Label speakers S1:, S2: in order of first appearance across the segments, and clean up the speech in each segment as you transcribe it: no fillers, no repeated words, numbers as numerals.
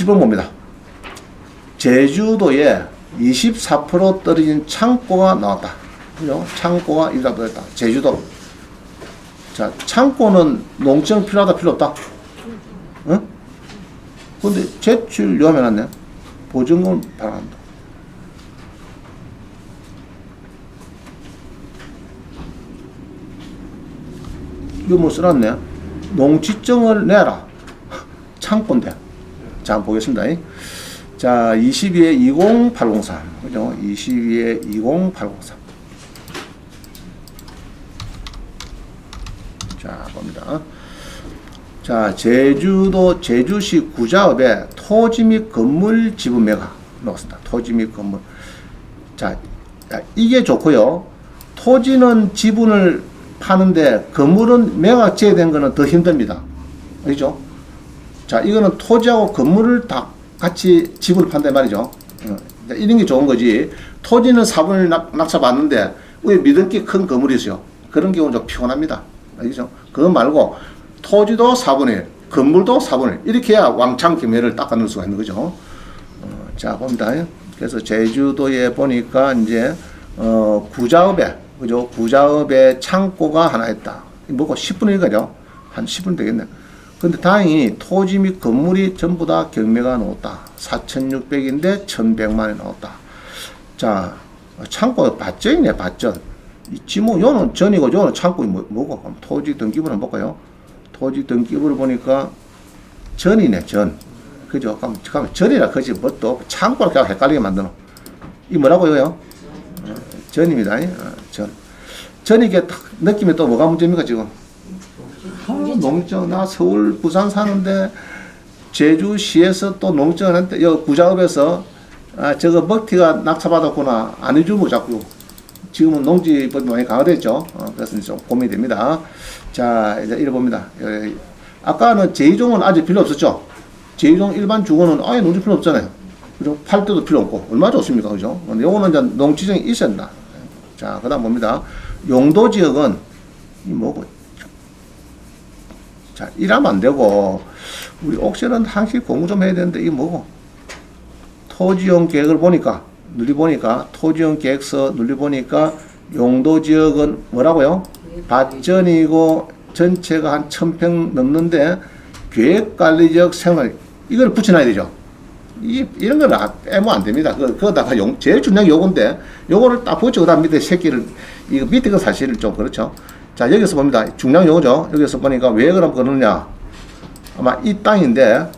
S1: 20번 봅니다. 제주도에 24% 떨어진 창고가 나왔다. 그죠? 창고가 이다 떨어졌다. 제주도. 자, 창고는 농증 필요하다, 필요 없다? 응? 근데 제출 요함해놨네. 보증금을 바란다. 이거 뭐 써놨네. 농지증을 내라. 창고인데. 자, 한번 보겠습니다. 자, 22에 20803. 그죠? 22에 20803. 자, 봅니다. 자, 제주도 제주시 구자읍에 토지 및 건물 지분 매각 넣었습니다. 토지 및 건물. 자, 이게 좋고요. 토지는 지분을 파는데 건물은 매각 제외된 거는 더 힘듭니다. 그죠? 자, 이거는 토지하고 건물을 다 같이 지분을 판단 말이죠. 이런 게 좋은 거지. 토지는 4분을 낙찰 받는데 왜 미등기 큰 건물이 있어요? 그런 경우는 좀 피곤합니다. 알겠죠? 그거 말고 토지도 4분의 1, 건물도 4분의 1 이렇게 해야 왕창 경매를 닦아낼 수가 있는 거죠. 자, 봅니다. 그래서 제주도에 보니까 이제 구자읍에, 그죠? 구자읍에 창고가 하나 있다. 뭐고 10분의 1가죠? 한 10분 되겠네. 근데 다행히 토지 및 건물이 전부 다 경매가 나왔다. 4,600인데 1,100만 원이 나왔다. 자, 창고 밭전이네, 밭전. 있지 뭐, 요는 전이고, 요는 창고 뭐고? 그럼 토지 등기부를 한번 볼까요? 토지 등기부를 보니까 전이네, 전. 그죠? 그럼 전이라 그지, 뭐 또 창고를 그냥 헷갈리게 만드노. 이 뭐라고요? 전입니다. 전. 전이게 딱 느낌에 또 뭐가 문제입니까, 지금? 농정, 나 서울, 부산 사는데, 제주시에서 또 농정을 했는데, 여 구자읍에서, 저거 먹튀가 낙찰받았구나. 안 해주고 자꾸. 지금은 농지법이 많이 강화됐죠. 그래서 좀 고민이 됩니다. 자, 이제 이래 봅니다. 아까는 제2종은 아직 필요 없었죠. 제2종 일반 주거는 아예 농지 필요 없잖아요. 그죠? 팔 때도 필요 없고. 얼마나 좋습니까? 그죠? 요거는 이제 농지정이 있어야 된다. 자, 그 다음 봅니다. 용도지역은, 이 뭐고. 자, 이러면 안 되고, 우리 옥션은 항상 공부 좀 해야 되는데, 이게 뭐고. 토지용 계획을 보니까, 토지용 계획서 눌러보니까 용도지역은 뭐라고요? 밭전이고 전체가 한 1,000평 넘는데 계획관리적 생활 이걸 붙여놔야 되죠. 이런 건 빼면 안 됩니다. 그거다가 제일 중요한 게 요건데 요거를 딱 붙여 그다음 밑에 새끼를 이거 밑에 거 사실 좀 그렇죠. 자, 여기서 봅니다. 중요한 요거죠. 여기서 보니까 왜 그럼 그러느냐? 아마 이 땅인데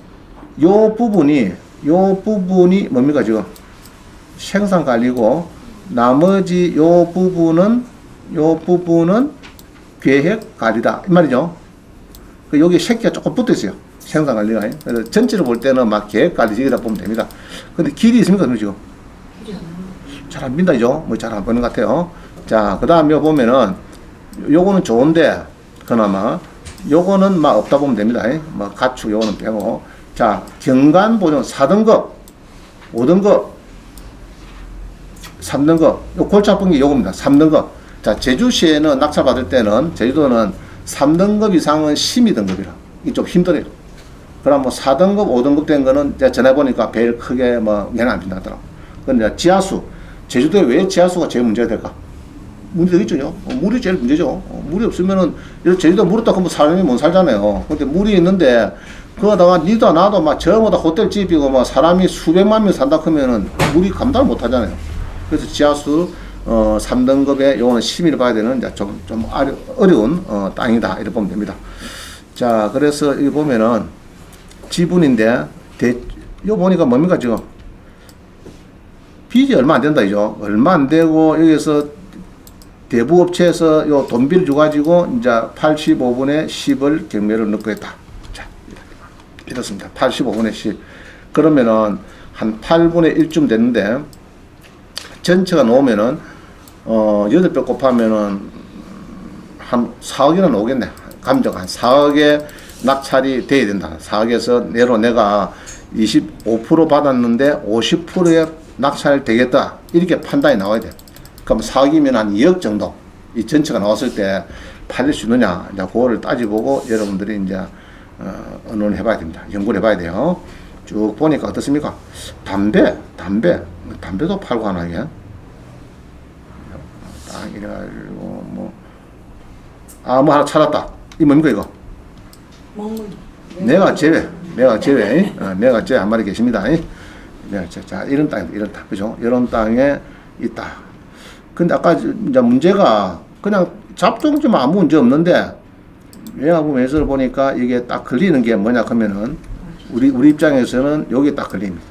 S1: 요 부분이 뭡니까 지금? 생산관리고 나머지 요 부분은 계획관리다 이 말이죠. 여기 새끼가 조금 붙어 있어요. 생산관리가. 그래서 전체를 볼 때는 막 계획관리직이라 보면 됩니다. 근데 길이 있습니까, 지금? 잘 안 빈다죠. 뭐 잘 안 보는 것 같아요. 자, 그 다음에 보면은 요거는 좋은데 그나마 요거는 막 없다 보면 됩니다. 뭐 가축 요거는 빼고. 자, 경관보존 4등급, 5등급, 3등급, 요 골치 아픈 게 요겁니다. 3등급. 자, 제주시에는 낙찰 받을 때는, 제주도는 3등급 이상은 심의등급이라. 이게 좀 힘들어요. 그럼 뭐 4등급, 5등급 된 거는 제가 전해보니까 배를 크게 뭐, 얘는 안 빈다더라고. 근데 지하수, 제주도에 왜 지하수가 제일 문제가 될까? 문제 되겠죠. 물이 제일 문제죠. 물이 없으면은, 제주도 물 없다 그러면 사람이 못 살잖아요. 근데 물이 있는데, 그러다가 니도 나도 막 저보다 호텔집이고 막 사람이 수백만 명 산다 그러면은 물이 감당을 못 하잖아요. 그래서 지하수 3등급에 요거는 심의를 봐야 되는 이제 좀 어려운 땅이다 이렇게 보면 됩니다. 자, 그래서 여기 보면은 지분인데 요 보니까 뭡니까 지금 빚이 얼마 안 된다 이죠. 얼마 안 되고 여기서 대부업체에서 요 돈비를 줘가지고 이제 85분의 10을 경매를 넣고 했다. 자, 이렇습니다. 85분의 10. 그러면은 한 8분의 1쯤 됐는데 전체가 나오면은 8배 곱하면은 한 4억이나 나오겠네. 감정 한 4억에 낙찰이 돼야 된다. 4억에서 내가 25% 받았는데 50%에 낙찰 되겠다. 이렇게 판단이 나와야 돼. 그럼 4억이면 한 2억 정도 이 전체가 나왔을 때 팔릴 수 있느냐. 이제 그거를 따져보고 여러분들이 이제 의논을 해봐야 됩니다. 연구를 해봐야 돼요. 쭉 보니까 어떻습니까? 담배도 팔고 하나, 이게? 딱 이래가지고, 뭐 하나 찾았다. 이 뭡니까, 이거? 내가 제외. 내가 제외 한 마리 계십니다. 자, 이런 땅, 그죠? 이런 땅에 있다. 근데 아까 이제 문제가 그냥 잡종지만 아무 문제 없는데, 외화부 매수를 보니까 이게 딱 걸리는 게 뭐냐 하면은, 우리 입장에서는 여기 딱 걸립니다.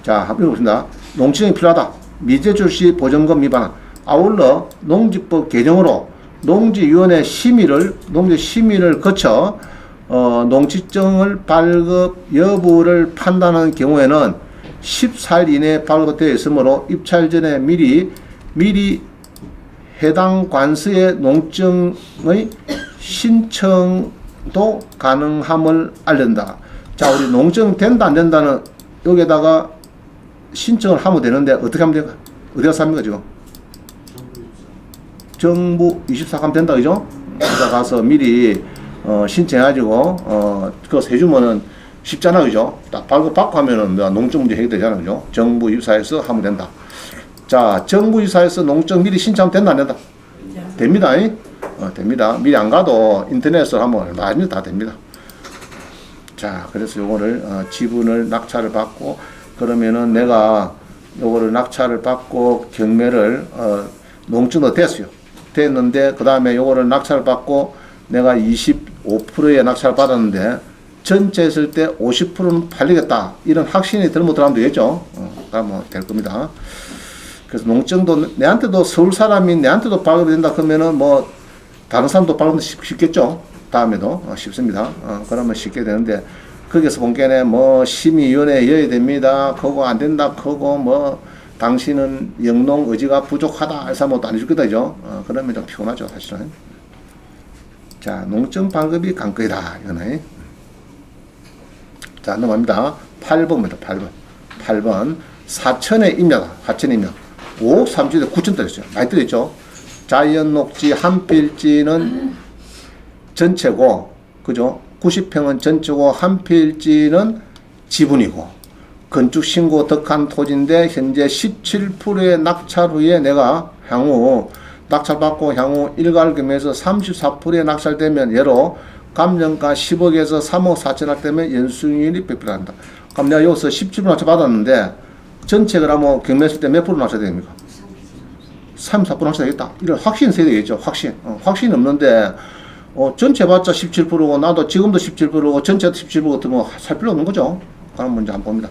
S1: 자, 한번 읽어보겠습니다. 농지정이 필요하다. 미제출 시 보전금 위반. 아울러 농지법 개정으로 농지위원회 심의를 거쳐 농지증을 발급 여부를 판단하는 경우에는 14일 이내에 발급되어 있으므로 입찰 전에 미리 해당 관서의 농증의 신청도 가능함을 알린다. 자, 우리 농증 된다 안 된다는 여기에다가 신청을 하면 되는데 어떻게 하면 될까? 어디 가서 합니까 지금? 정부 24 하면 된다, 그죠? 거기다 가서 미리 신청해가지고 그거 해주면은 쉽잖아, 그죠? 딱 발급받고 하면은 농증 문제 해결되잖아, 그죠? 정부 24에서 하면 된다. 자, 정부 24에서 농증 미리 신청하면 된다, 안 된다? 됩니다. 됩니다. 미리 안 가도 인터넷으로 하면 나중에 다 됩니다. 자, 그래서 요거를 지분을 낙찰을 받고, 그러면은 내가 요거를 낙찰을 받고 경매를 농증도 됐어요. 됐는데 그 다음에 요거를 낙찰을 받고 내가 25%의 낙찰을 받았는데 전체 했을 때 50%는 팔리겠다, 이런 확신이 들면 들어가면 되겠죠. 그러면 될 겁니다. 그래서 농증도 내한테도, 서울 사람이 내한테도 발급이 된다 그러면은 뭐 다른 사람도 발급도 쉽겠죠. 다음에도 쉽습니다. 그러면 쉽게 되는데, 거기서 본 게네 뭐 심의위원회에 여야 됩니다, 그거 안 된다, 그거 뭐 당신은 영농 의지가 부족하다 해서 뭐 안 해줄 거다죠. 그러면 좀 피곤하죠, 사실은. 자, 농증 발급이 관건이다, 이거네. 자, 넘어갑니다. 8번입니다. 8번. 사천의 임야다. 사천의 임야. 5억 3천에 9천 떨어졌어요. 많이 떨어졌죠. 자연 녹지 한 필지는 전체고, 그죠? 90평은 전체고, 한 필지는 지분이고, 건축 신고 덕한 토지인데 현재 17%의 낙찰 후에 내가 향후 낙찰받고 향후 일괄금에서 34%의 낙찰되면 예로 감정가 10억에서 3억 4천 낙되면 연수익률이 100% 한다. 그럼 내가 여기서 17% 낙찰 받았는데 전체 그러면 경매했을 때 몇 프로 낙찰 됩니까? 34% 낙찰 되겠다. 이런 확신 세야 되겠죠. 확신 없는데 전체 봤자 17%고 나도 지금도 17%고 전체도 17% 같으면 살 필요 없는 거죠. 그럼 먼저 한번 봅니다.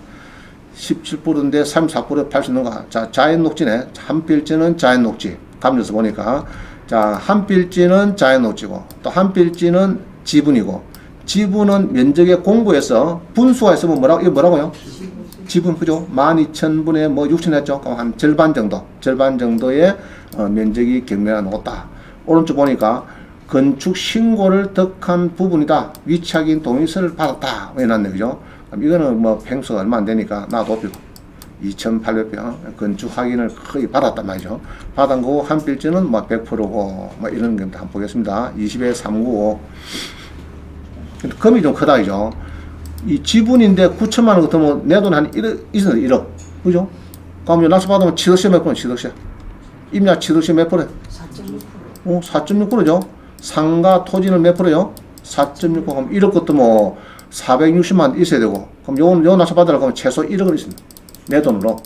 S1: 17%인데 34%에 팔 수 있는가? 자, 자연 녹지네. 한 필지는 자연 녹지. 감정에서 보니까. 자, 한 필지는 자연 녹지고, 또 한 필지는 지분이고, 지분은 면적의 공고에서 분수가 있으면 이거 뭐라고요? 지분, 그죠? 12,000분의 뭐 6천 했죠? 그럼 한 절반 정도의 면적이 경매가 나왔다. 오른쪽 보니까 건축 신고를 덕한 부분이다. 위탁인 동의서를 받았다. 해놨네, 그죠? 이거는 뭐 평수가 얼마 안 되니까 놔둬. 2,800평 건축 확인을 거의 받았단 말이죠. 받은 거고, 한 필지는 뭐 100%고, 뭐 이런 겁니다. 한번 보겠습니다. 20에 395. 금이 좀 크다, 그죠? 이 지분인데 9천만 원 같으면 내 돈 한 1억, 있어요, 1억. 그죠? 그럼 낙찰 받으면 취득세 몇 프로? 취득세. 임야 취득세 몇 프로? 4.6%. 4.6%죠. 상가 토지는 몇 프로요? 4.6%. 그럼 1억 것도 뭐 460만 있어야 되고, 그럼 요 낙찰 받으려고 하면 최소 1억은 있습니다. 내 돈으로.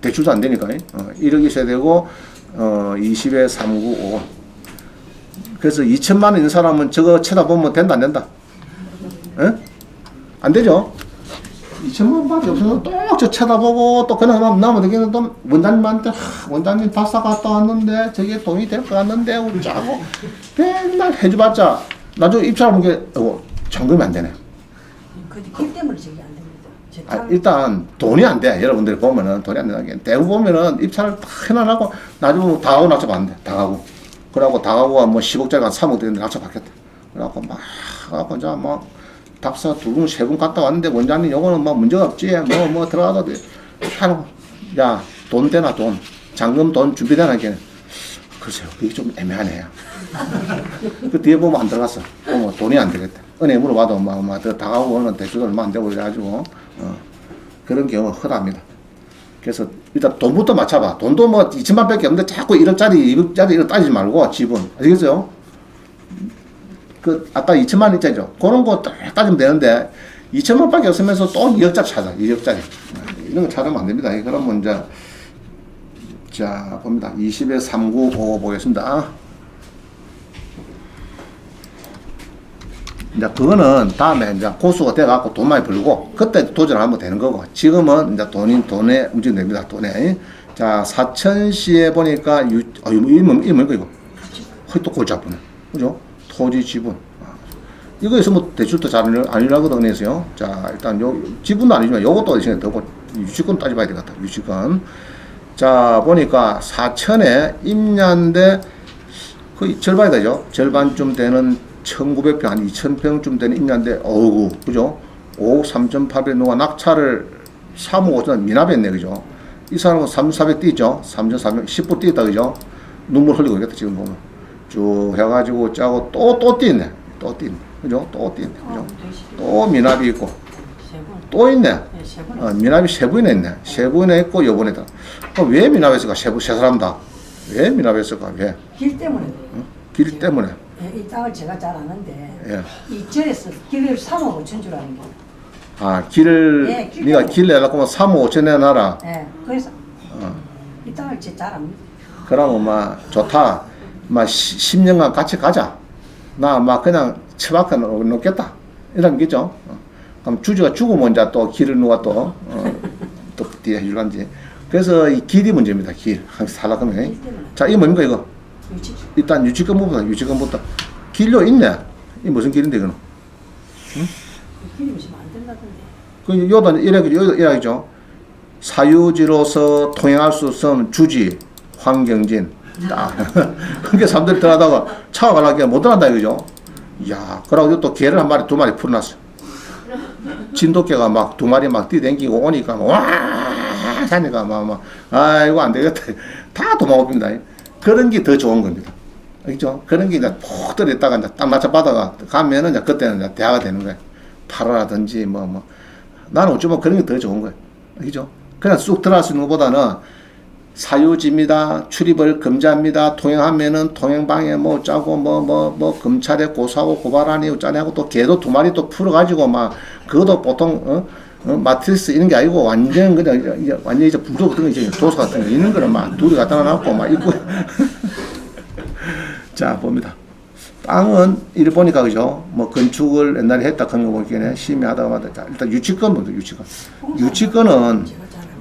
S1: 대출도 안 되니까. 1억 있어야 되고, 20에 395. 그래서 2천만 원 있는 사람은 저거 쳐다보면 된다, 안 된다? 에? 안 되죠? 2천만 원 밖에 없어서 또 저 쳐다보고, 또 그냥 나면 되겠는 돈, 원장님한테, 원장님 박사 갔다 왔는데, 저게 돈이 될 것 같는데, 우리 짜고, 맨날 해줘봤자, 나중에 입찰하는 게, 점검이 안 되네.
S2: 그 때문에 저게 안 됩니다.
S1: 일단 돈이 안 돼. 여러분들이 보면은 돈이 안 된다는 게, 대부분 보면은 입찰을 딱 해놔놓고 나중에 다 하고 낙찰 받는데, 다 하고. 그러고 다 하고가 뭐 10억짜리가 한 3억 되는데 낙찰 받겠다. 그래갖고 막 하고 이제 뭐 답사 2분 3분 갔다 왔는데, 원장님 요거는 뭐 문제가 없지, 뭐 들어가도 돼. 하고, 야, 돈 되나, 돈. 잔금 돈 준비되나, 이게. 글쎄요, 그게 좀 애매하네요. 그 뒤에 보면 안 들어갔어. 돈이 안 되겠다. 은행 물어봐도 더 다가오는 대출도 얼마 안 되고 그래가지고 그런 경우가 허다합니다. 그래서 일단 돈부터 맞춰봐. 돈도 뭐 2천만 밖에 없는데 자꾸 1억짜리 2억짜리 이거 따지지 말고 지분 아시겠어요? 그 아까 2천만 있잖아요. 그런 거 딱 따지면 되는데 2천만 밖에 없으면서 또 2억짜리 찾아. 2억짜리 이런 거 찾으면 안 됩니다. 그러면 이제 자 봅니다. 20에 39 그거 보겠습니다. 이제 그거는 다음에 이제 고수가 돼갖고 돈 많이 벌고 그때 도전하면 되는 거고 지금은 이제 돈에 움직입니다. 돈에. 자 사천시에 보니까 이거 또 골치 아프네. 그죠? 토지 지분. 이거 있으면 대출도 잘 아니라거든 그래서요. 자 일단 요 지분도 아니지만 요것도 대신에 더고 유치권 따져봐야 되겠다. 유치권. 자 보니까 사천에 임야인데 거의 절반이 되죠. 절반쯤 되는 1900평, 한 2000평쯤 되는 임야인데, 어우, 그죠? 5억 3,800 누가 낙찰을 3억 5천 미납했네, 그죠? 이 사람은 3,400 뛰죠? 3,400, 10분 뛰었다, 그죠? 눈물 흘리고 있겠다, 지금 보면. 쭉 해가지고 짜고 또 뛰네. 또 뛰네. 그죠? 또 뛰네. 그죠? 또 미납이 있고. 또 있네. 미납이 세 번이나 있네. 세 번이나 있고, 요번에다. 왜 미납했을까? 세 사람 다. 왜 미납했을까? 왜?
S2: 길 때문에.
S1: 응? 길 때문에.
S2: 이 땅을 제가 잘 아는데
S1: 예.
S2: 이 절에서 길을 3억 5천 줄 아는 거.
S1: 아, 길을,
S2: 예,
S1: 네가 길 내갖고 3억 5천 내놔라.
S2: 예, 그래서 이 땅을 잘 압니다.
S1: 그러면 막 좋다. 막 10년간 같이 가자. 나 막 그냥 처박혀 놓겠다. 이런 게 있죠. 그럼 주주가 죽으면 이제 또 길을 누가 또 뒤에 해줄란지. 그래서 이 길이 문제입니다. 길. 살라 그러면. 자, 이거 뭡니까, 이거? 일단 유치권부터 길로 있네. 이 무슨 길인데 이거는? 응?
S2: 길이 무슨 안 된다던데.
S1: 그 요도 이래죠. 사유지로서 통행할 수 없는 주지 환경진. 딱. 그게 사람들이 들어가다가 차가 가려고 못 들어간다 이거죠. 이야, 그러고 또 개를 한 마리 두 마리 풀어놨어. 진돗개가 막 두 마리 막 뛰댕기고 오니까 와 하니까 막 아이고 안 되겠다. 다 도망옵니다. 그런 게 더 좋은 겁니다. 알겠죠? 그런 게 이제 푹 들어있다가 이제 딱 맞춰 받아가 가면은 이제 그때는 이제 대화가 되는 거예요. 타로라든지 나는 어쩌면 그런 게 더 좋은 거예요. 알겠죠? 그냥 쑥 들어갈 수 있는 것보다는 사유지입니다. 출입을 금지합니다. 통행하면은 통행방해 짜고 검찰에 고소하고 고발하니 어쩌네 하고 또 개도 두 마리 또 풀어가지고 막 그것도 보통 마트리스 이런 게 아니고 완전 그냥 완전 이제 부도 같은 거 이제 도서 같은 거 있는 거는 막 둘이 갖다 놔놓고 막 있고. 자 봅니다. 땅은 이래 보니까 그죠? 뭐 건축을 옛날에 했다 그런 거 보기에는 심의하다가 자, 일단 유치권 먼저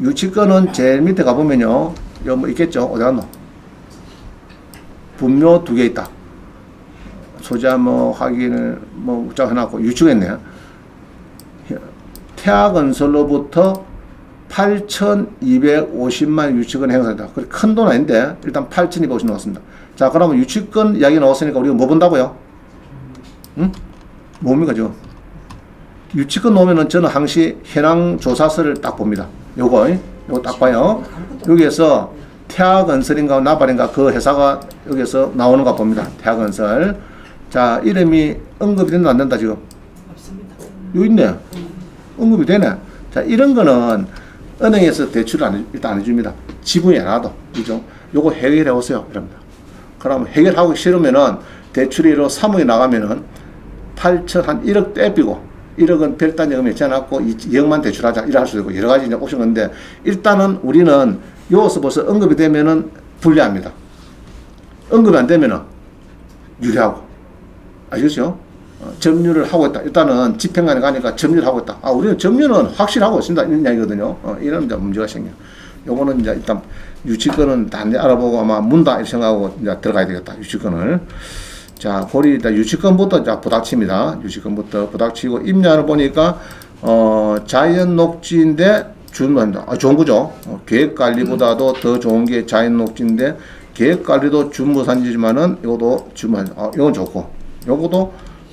S1: 유치권은 제일 밑에 가보면요. 여기 뭐 있겠죠? 어디 갔노? 분묘 2개 있다. 소자 확인을 쫙 해놨고 유치했네. 태아건설로부터 8,250만 유치권 행사했다. 그래 큰 돈 아닌데 일단 8,250 넣었습니다. 자 그러면 유치권 이야기 나왔으니까 우리가 뭐 본다고요? 응? 뭡니까 지금? 유치권 놓으면은 저는 항시 현황 조사서를 딱 봅니다. 요거 딱 봐요. 여기에서 태아건설인가 나발인가 그 회사가 여기서 나오는가 봅니다. 태아건설. 자 이름이 언급이 된다 안 된다 지금?
S2: 없습니다.
S1: 여기 있네. 언급이 되네. 자 이런 거는 은행에서 대출을 일단 안 해줍니다. 지분이 나도 그죠? 요거 해결해 오세요. 이럽니다. 그럼 해결하기 싫으면은 대출이로 3억이 나가면은 8천 한 1억 떼비고 1억은 별단 예금에 있지않았고 2억만 대출하자 이래 할 수도 있고 여러 가지 이제 옵션 건데 일단은 우리는 여기서 벌써 언급이 되면은 불리합니다. 언급이 안 되면은 유리하고 아시겠죠? 점유를 하고 있다. 일단은 집행관에 가니까 점유를 하고 있다. 아 우리는 점유는 확실하고 있습니다. 이런 이야기거든요. 이런 이제 문제가 생겨. 요거는 이제 일단 유치권은 다 알아보고 아마 문다 이렇게 생각하고 이제 들어가야 되겠다. 유치권을. 자, 고리 유치권부터 자 부닥칩니다. 유치권부터 부닥치고 임야를 보니까 자연 녹지인데 준무한다. 아, 좋은 거죠. 계획 관리보다도 더 좋은 게 자연 녹지인데 계획 관리도 준무산지지만은 이것도 준무산. 이건 좋고.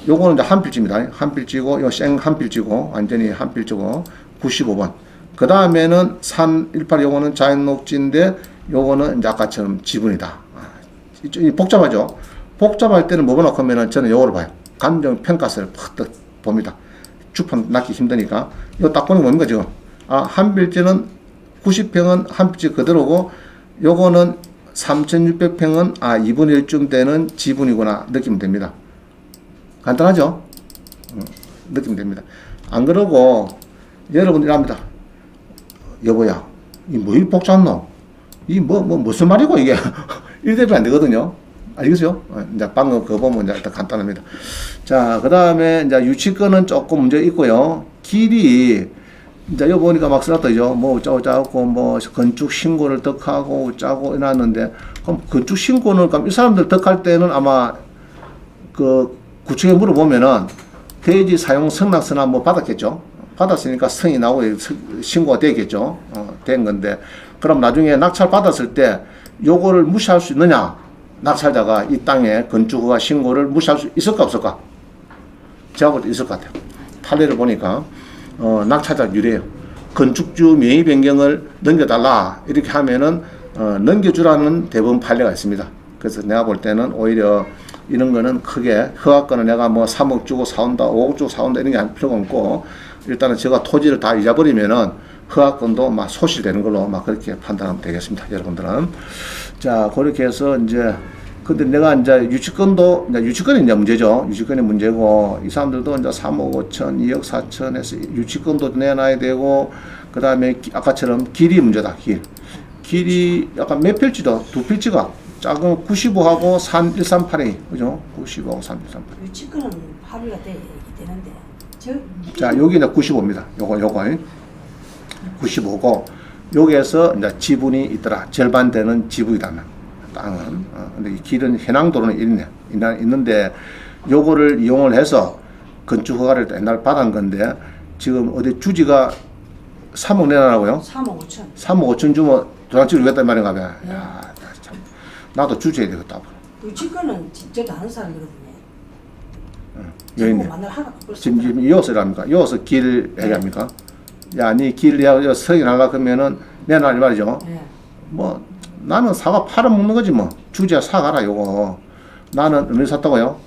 S1: 요거는 이제 한 필지입니다. 한 필지고 이거 생 한 필지고 완전히 한 필지고 95번. 그 다음에는 산 18 요거는 자연 녹지인데 요거는 이제 아까처럼 지분이다. 복잡하죠. 복잡할 때는 뭐 넣고 하면은 저는 요거를 봐요. 감정 평가서를 팍 봅니다. 주판 낳기 힘드니까. 이거 딱 보는 거 뭡니까, 지금? 한 빌지는 90평은 한 빌지 그대로고, 요거는 3,600평은 2분의 1쯤 되는 지분이구나. 느끼면 됩니다. 간단하죠? 느끼면 됩니다. 안 그러고, 여러분 이랍니다. 여보야, 이 뭐 이 복잡노? 이 무슨 말이고, 이게? 1대비 안 되거든요. 알겠어요? 이제 방금 그거 보면 이제 일단 간단합니다. 자, 그 다음에 이제 유치권은 조금 문제 있고요. 길이, 이제 여기 보니까 막 써놨더죠. 뭐 짜고 뭐 건축 신고를 덕하고 짜고 해놨는데, 그럼 건축 신고는, 그럼 이 사람들 덕할 때는 아마 그 구청에 물어보면은 대지 사용 승낙서나 뭐 받았겠죠. 받았으니까 성이 나오고 신고가 되겠죠. 된 건데, 그럼 나중에 낙찰 받았을 때 요거를 무시할 수 있느냐? 낙찰자가 이 땅에 건축허가 신고를 무시할 수 있을까 없을까? 제가 볼 때 있을 것 같아요. 판례를 보니까 낙찰자 유리해요. 건축주 명의 변경을 넘겨달라 이렇게 하면은 넘겨주라는 대법원 판례가 있습니다. 그래서 내가 볼 때는 오히려 이런 거는 크게 허가권은 내가 뭐 3억 주고 사온다, 5억 주고 사온다 이런 게 할 필요가 없고, 일단은 제가 토지를 다 잊어버리면은 허가권도 막 소실되는 걸로 막 그렇게 판단하면 되겠습니다. 여러분들은. 자, 그렇게 해서 이제, 근데 내가 이제 유치권이 이제 문제죠. 유치권이 문제고, 이 사람들도 이제 3억 5천, 2억 4천 해서 유치권도 내놔야 되고, 그 다음에 아까처럼 길이 문제다, 길이 약간 몇 필지도, 두 필지가 작은 95하고 3138이, 그죠? 95하고 3138.
S2: 유치권은 합의가 되는데.
S1: 자, 여기 이제 95입니다. 요거. 95고, 여기에서 이제 지분이 있더라. 절반 되는 지분이라면, 땅은. 근데 이 길은 해낭도로는 있는데, 요거를 이용을 해서 건축 허가를 옛날 받은 건데, 지금 어디 주지가 3억 내놔라고요?
S2: 3억 5천.
S1: 3억 5천 주면 도장치를 주겠단 말인가 봐요. 야, 참. 나도 주지해야 되겠다.
S2: 유치권은 저도 아는 사람이거든요.
S1: 여인네. 지금 이어서 이랍니까? 이어서 길 얘기합니까? 야, 니 길 서인하려고 하면은 내놔 이 말이죠.
S2: 네.
S1: 뭐 나는 사과 팔아먹는 거지 뭐. 주지야 사가라 요거. 나는 얼마 샀다고요?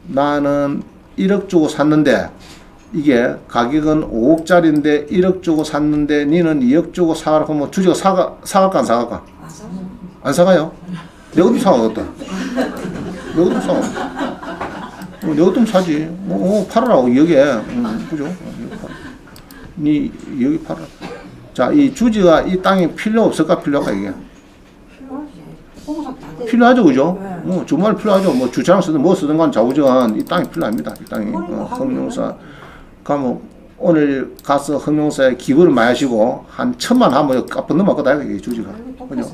S1: 나는 1억 주고 샀는데 이게 가격은 5억짜리인데 1억 주고 샀는데 니는 2억 주고 사가라 그러면 주지가 사갈까 안 사갈까? 안 사가요? 내 것도 사가겠다. 내 것도 사가. 내 것도 사지. 팔으라고 여기에. 그죠? 니 여기 팔아. 자, 이 주지가 이 땅이 필요 없을까 필요할까 이게? 필요하죠, 그죠?
S2: 네.
S1: 정말 필요하죠. 뭐 주차장 쓰든 뭐 쓰든 간 좌우지간 이 땅이 필요합니다. 이 땅이. 흑룡사 가면 오늘 가서 흑룡사에 기부를 많이 하시고 한 1,000만 하면 갚아 넘어가다 이 주지가. 그죠?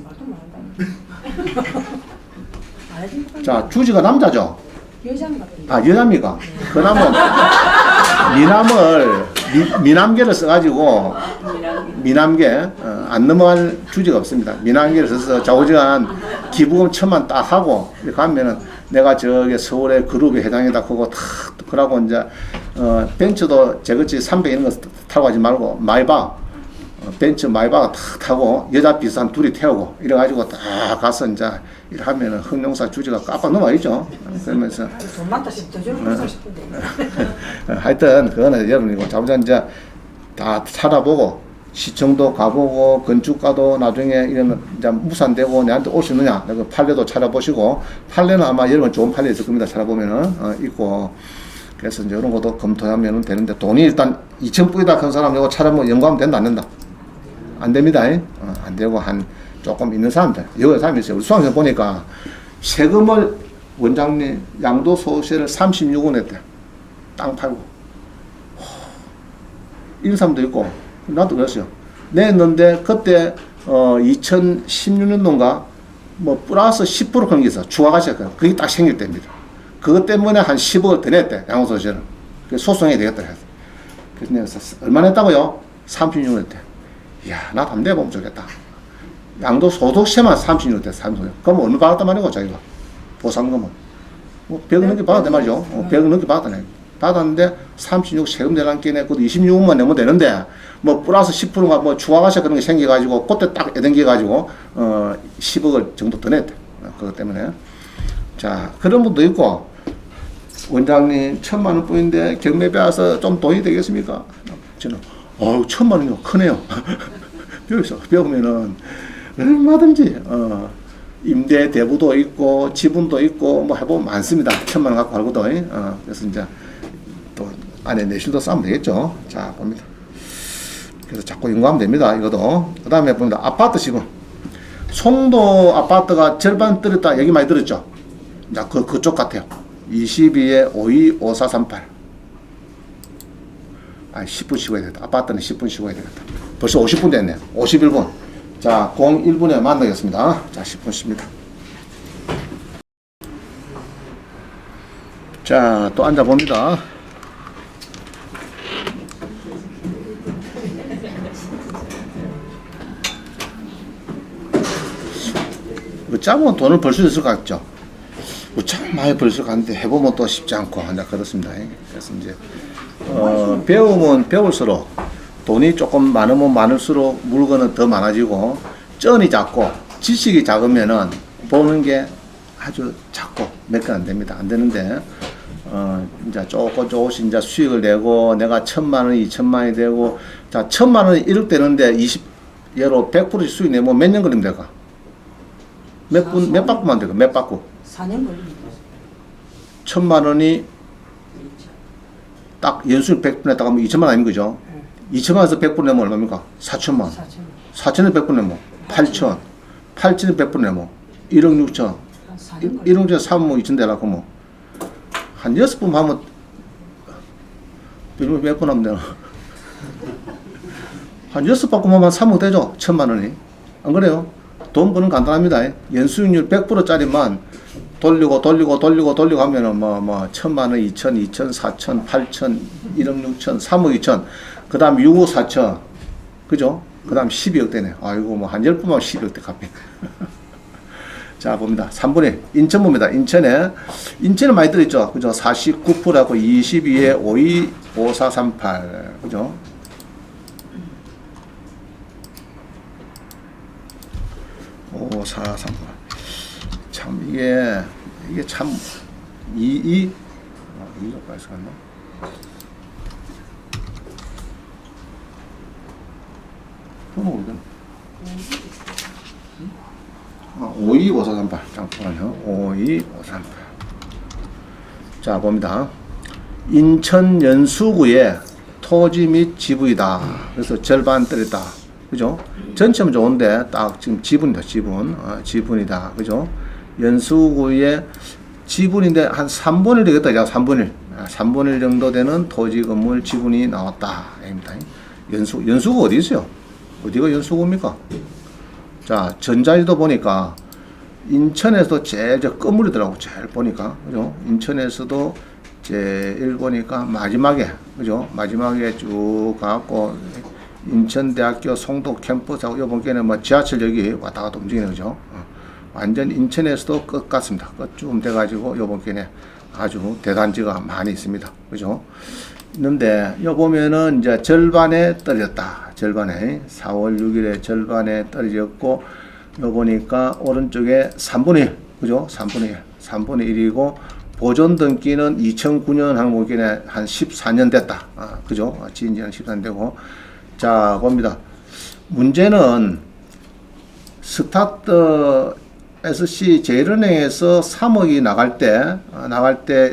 S1: 자, 주지가 남자죠. 여자입니까? 그러면 미남계를 써가지고 미남계 안 넘어갈 주지가 없습니다. 미남계를 써서 좌우지간 기부금 1,000만 딱 하고 이렇게 하면은 내가 저기 서울의 그룹에 해당이다 하고 탁 그러고 이제 벤츠도 제거치 300 이런 거 타고 가지 말고 마이바 벤츠 마이바가 탁 타고 여자 비싼 둘이 태우고 이래가지고 다 가서 이제 이렇게 하면은 흑룡사 주지가 깜빡 넘어가죠. 그러면서
S2: 돈 많다 싶다 저런 싶은데.
S1: 하여튼 그거는 여러분이고 자부자 이제 다 찾아보고 시청도 가보고 건축가도 나중에 이런 이제 무산되고 내한테 오시느냐 그 판례도 찾아보시고 판례는 아마 여러분 좋은 판례 있을 겁니다. 찾아보면은 있고 그래서 이제 이런 것도 검토하면 되는데 돈이 일단 2,000뿌이다 큰 사람 이거 찾아보면 연구하면 된다 안 된다? 안 됩니다. 안 되고 한 조금 있는 사람들 여기 사람이 있어요. 우리 수학에서 보니까 세금을 원장님 양도소득세를 36원 냈대. 땅 팔고 이런 사람도 있고 나도 그랬어요. 냈는데 그때 2016년도인가 뭐 플러스 10% 그런 게 있어. 추가가시가 그게 딱 생길 때입니다. 그것 때문에 한 10억을 더 냈대. 양도소득세를. 소송해야 되겠다 해서. 그래서 얼마 냈다고요? 36원 냈대. 이야, 나도 한번 내보면 좋겠다. 양도소득세만 36원 냈대. 그럼 얼마 받았단 말이고 자기가. 보상금은. 뭐 100원 넘게 받았단 말이죠. 100원 넘게 받았네. 받았는데 36 세금 내란 게네. 그것도 26원만 내면 되는데 뭐 플러스 10%가 뭐 추가가세 그런 게 생겨가지고 그때 딱 애당겨가지고 10억을 정도 더 냈대. 그것 때문에. 자, 그런 분도 있고 원장님 1,000만 원뿐인데 경매 배워서 좀 돈이 되겠습니까? 저는 1,000만 원이요 크네요. 배우면은 얼마든지 임대 대부도 있고 지분도 있고 뭐 해보면 많습니다. 1,000만 원 갖고 알고도 그래서 이제 또 안에 내실도 싸면 되겠죠. 자 봅니다. 그래서 자꾸 연구하면 됩니다. 이것도 그 다음에 봅니다. 아파트 지분 송도 아파트가 절반 떨었다 얘기 많이 들었죠. 자 그쪽 같아요. 22에 52 5438 10분 쉬고 해야 되겠다. 아파트는 10분 쉬고 해야 되겠다. 벌써 50분 됐네요. 51분. 자, 01분에 만나겠습니다. 자, 10분 쉽니다. 자, 또 앉아봅니다. 짜면 돈을 벌 수 있을 것 같죠? 참 많이 벌 수 있는데 해보면 또 쉽지 않고, 그렇습니다. 그래서 이제, 배우면 배울수록 돈이 조금 많으면 많을수록 물건은 더 많아지고 쩐이 작고 지식이 작으면은 보는 게 아주 작고 몇 개 안 됩니다. 안 되는데 이제 조금씩 이제 수익을 내고 내가 1,000만 원이 2,000만 원이 되고 자 1,000만 원이 1억 되는데 20예로 100% 수익 내면 몇 년 걸리면 될까? 몇 바꾸면 될까? 몇 바꾸?
S2: 4년 걸립니다.
S1: 1,000만 원이 딱 연수익 100% 냈다가 하면 2,000만 원 아닌 거죠? 2,000만 원에서 100% 내면 얼마입니까? 4,000만 원. 4,000에 100% 내면 8,000. 8,000에 100% 내면 1억 6천. 1억 6천 3억 2천 되라고 뭐. 한 6번 하면 몇 번 하면 되나? 한 6바꾸면 3억 되죠? 1,000만 원이. 안 그래요? 돈 버는 간단합니다. 연수익률 100%짜리만 돌리고 하면은 1,000만 원, 2천, 2천, 4천, 8천, 1억 6천, 3억 2천, 그 다음 6억 4천, 그죠? 그 다음 12억 되네. 아이고, 한 10분만 12억 대 갚네. 자, 봅니다. 3분의 인천 봅니다. 인천에 많이 들어있죠? 그죠? 49%하고 22에 52, 5438, 그죠? 참 이게 참 이가 빠져 갔나? 52 5438 잠깐만요. 52 5438. 자 봅니다. 인천 연수구의 토지 및 지분이다. 그래서 절반 떨어졌다. 그죠? 전체는 좋은데 딱 지금 지분이다. 지분이다. 그죠? 연수구의 지분인데 한 3분의 1 되겠다. 3분의 1. 3분의 1 정도 되는 토지 건물 지분이 나왔다. 입니다. 연수구 어디 있어요? 어디가 연수구입니까? 자, 전자지도 보니까 인천에서도 제일 건물이더라고. 제일 보니까. 그죠? 인천에서도 제일 보니까 마지막에, 그죠? 마지막에 쭉 가고 인천대학교 송도 캠퍼스하고 요번 게는 지하철역이 왔다 갔다 움직이는 거죠. 완전 인천에서도 끝 같습니다. 끝쯤 돼가지고 요번 게는 아주 대단지가 많이 있습니다. 그죠? 있는데 요 보면은 이제 절반에 떨어졌다. 절반에 4월 6일에 절반에 떨어졌고 요 보니까 오른쪽에 3분의 1, 그죠? 3분의 1이고 보존 등기는 2009년 항목기에 한 14년 됐다. 그죠? 지은 지는 14년 되고 자, 봅니다. 문제는 스타트 SC 제일은행에서 3억이 나갈 때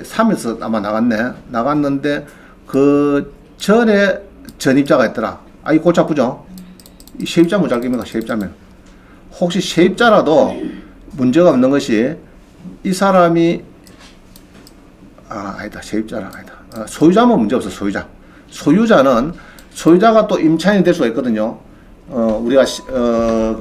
S1: 3에서 아마 나갔는데 그 전에 전입자가 있더라. 이 골치 아프죠? 세입자 무작입니까? 세입자면. 혹시 세입자라도 문제가 없는 것이 이 사람이 아니다. 세입자는 아니다. 소유자면 문제 없어. 소유자가 또 임차인이 될 수가 있거든요. 우리가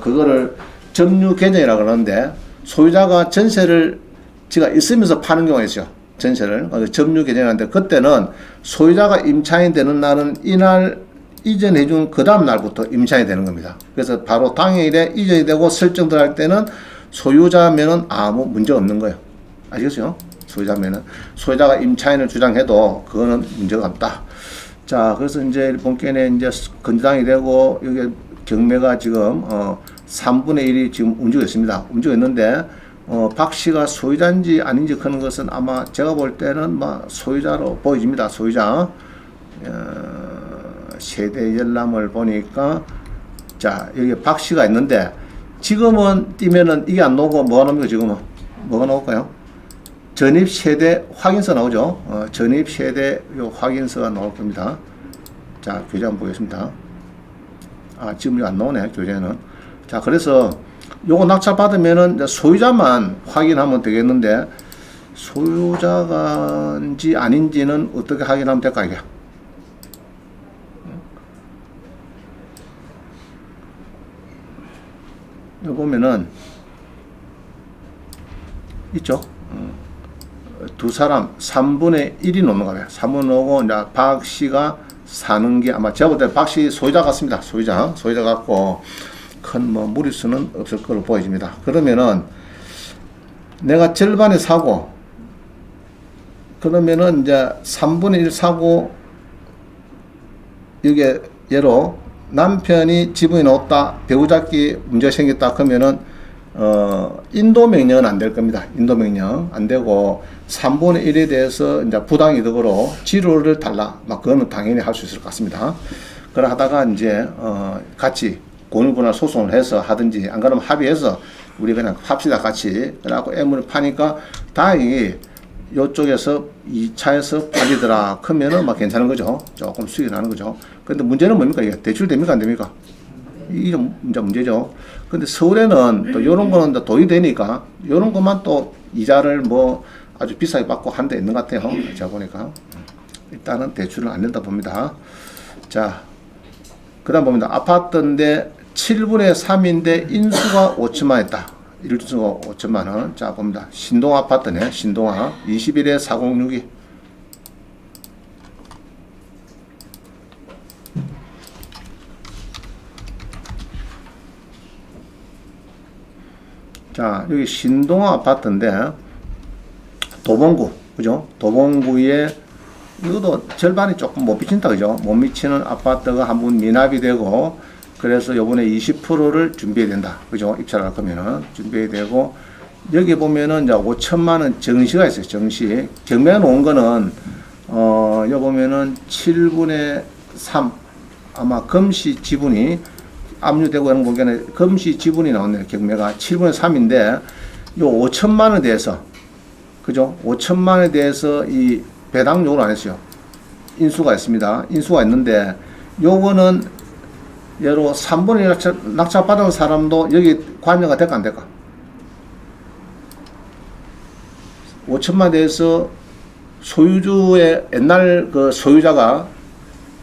S1: 그거를 점유 계정이라 그러는데 소유자가 전세를 지가 있으면서 파는 경우가 있어요. 전세를 점유 계정인데 그때는 소유자가 임차인 되는 날은 이날 이전해 준 그 다음 날부터 임차인이 되는 겁니다. 그래서 바로 당일에 이전이 되고 설정 들어갈 때는 소유자면은 아무 문제 없는 거예요. 아시겠어요? 소유자가 임차인을 주장해도 그거는 문제가 없다. 자, 그래서 이제 본건에 이제 건조당이 되고, 여기 경매가 지금, 3분의 1이 지금 움직였습니다. 움직였는데, 박 씨가 소유자인지 아닌지 그런 것은 아마 제가 볼 때는 소유자로 보여집니다. 소유자. 세대 열람을 보니까 자 여기 박 씨가 있는데 지금은 띄면은 이게 안 나오고 뭐가 나옵니까? 지금은 뭐가 나올까요? 전입 세대 확인서 나오죠. 전입 세대 요 확인서가 나올 겁니다. 자 교재 한번 보겠습니다. 지금 안 나오네 교재는. 자 그래서 요거 낙찰 받으면은 이제 소유자만 확인하면 되겠는데 소유자가인지 아닌지는 어떻게 확인하면 될까 이게? 여기 보면은 있죠. 두 사람 3분의 1이 넘는 거예요. 3분 오고 이제 박 씨가 사는 게 아마 제가 볼 때 박 씨 소유자 같습니다. 소유자 같고 큰 뭐 무리수는 없을 걸로 보여집니다. 그러면은 내가 절반에 사고 그러면은 이제 3분의 1 사고 이게 예로 남편이 지분이 없다 배우자끼 문제가 생겼다 그러면은 인도 명령은 안 될 겁니다. 인도 명령 안 되고 3분의 1에 대해서 이제 부당이득으로 지료를 달라. 그거는 당연히 할 수 있을 것 같습니다. 그래 하다가 이제 같이 권유분할 소송을 해서 하든지 안 그러면 합의해서 우리 그냥 합시다 같이. 그래갖고 애물을 파니까 다행히 요쪽에서 2차에서 팔리더라. 그러면은 괜찮은 거죠. 조금 수익이 나는 거죠. 근데 문제는 뭡니까? 이게 대출 됩니까? 안 됩니까? 이게 이제 문제죠. 근데 서울에는 또 요런 거는 돈이 되니까 요런 것만 또 이자를 아주 비싸게 받고 한 데 있는 것 같아요. 제가 보니까. 일단은 대출은 안 된다 봅니다. 자, 그 다음 봅니다. 아파트인데 7분의 3인데 인수가 5천만 있다. 일주가 5천만 원. 자, 봅니다. 신동아 아파트네. 신동아. 21에 406이. 자, 여기 신동아 아파트인데, 도봉구, 그죠? 도봉구에, 이것도 절반이 조금 못 미친다, 그죠? 못 미치는 아파트가 한 번 미납이 되고, 그래서 요번에 20%를 준비해야 된다, 그죠? 입찰을 할 거면은, 준비해야 되고, 여기 보면은 이제 5천만원 정시가 있어요, 정시. 경매에 놓은 거는, 여기 보면은 7분의 3, 아마 금시 지분이, 압류되고 하는 거기에는 금시 지분이 나왔네요. 경매가 7분의 3인데 요 5천만 원에 대해서 그죠? 5천만 원에 대해서 이 배당 요구를 안 했어요. 인수가 있습니다. 인수가 있는데 요거는 예로 3분의 1 낙찰 받은 사람도 여기 관여가 될까 안 될까? 5천만 원에 대해서 소유주의 옛날 그 소유자가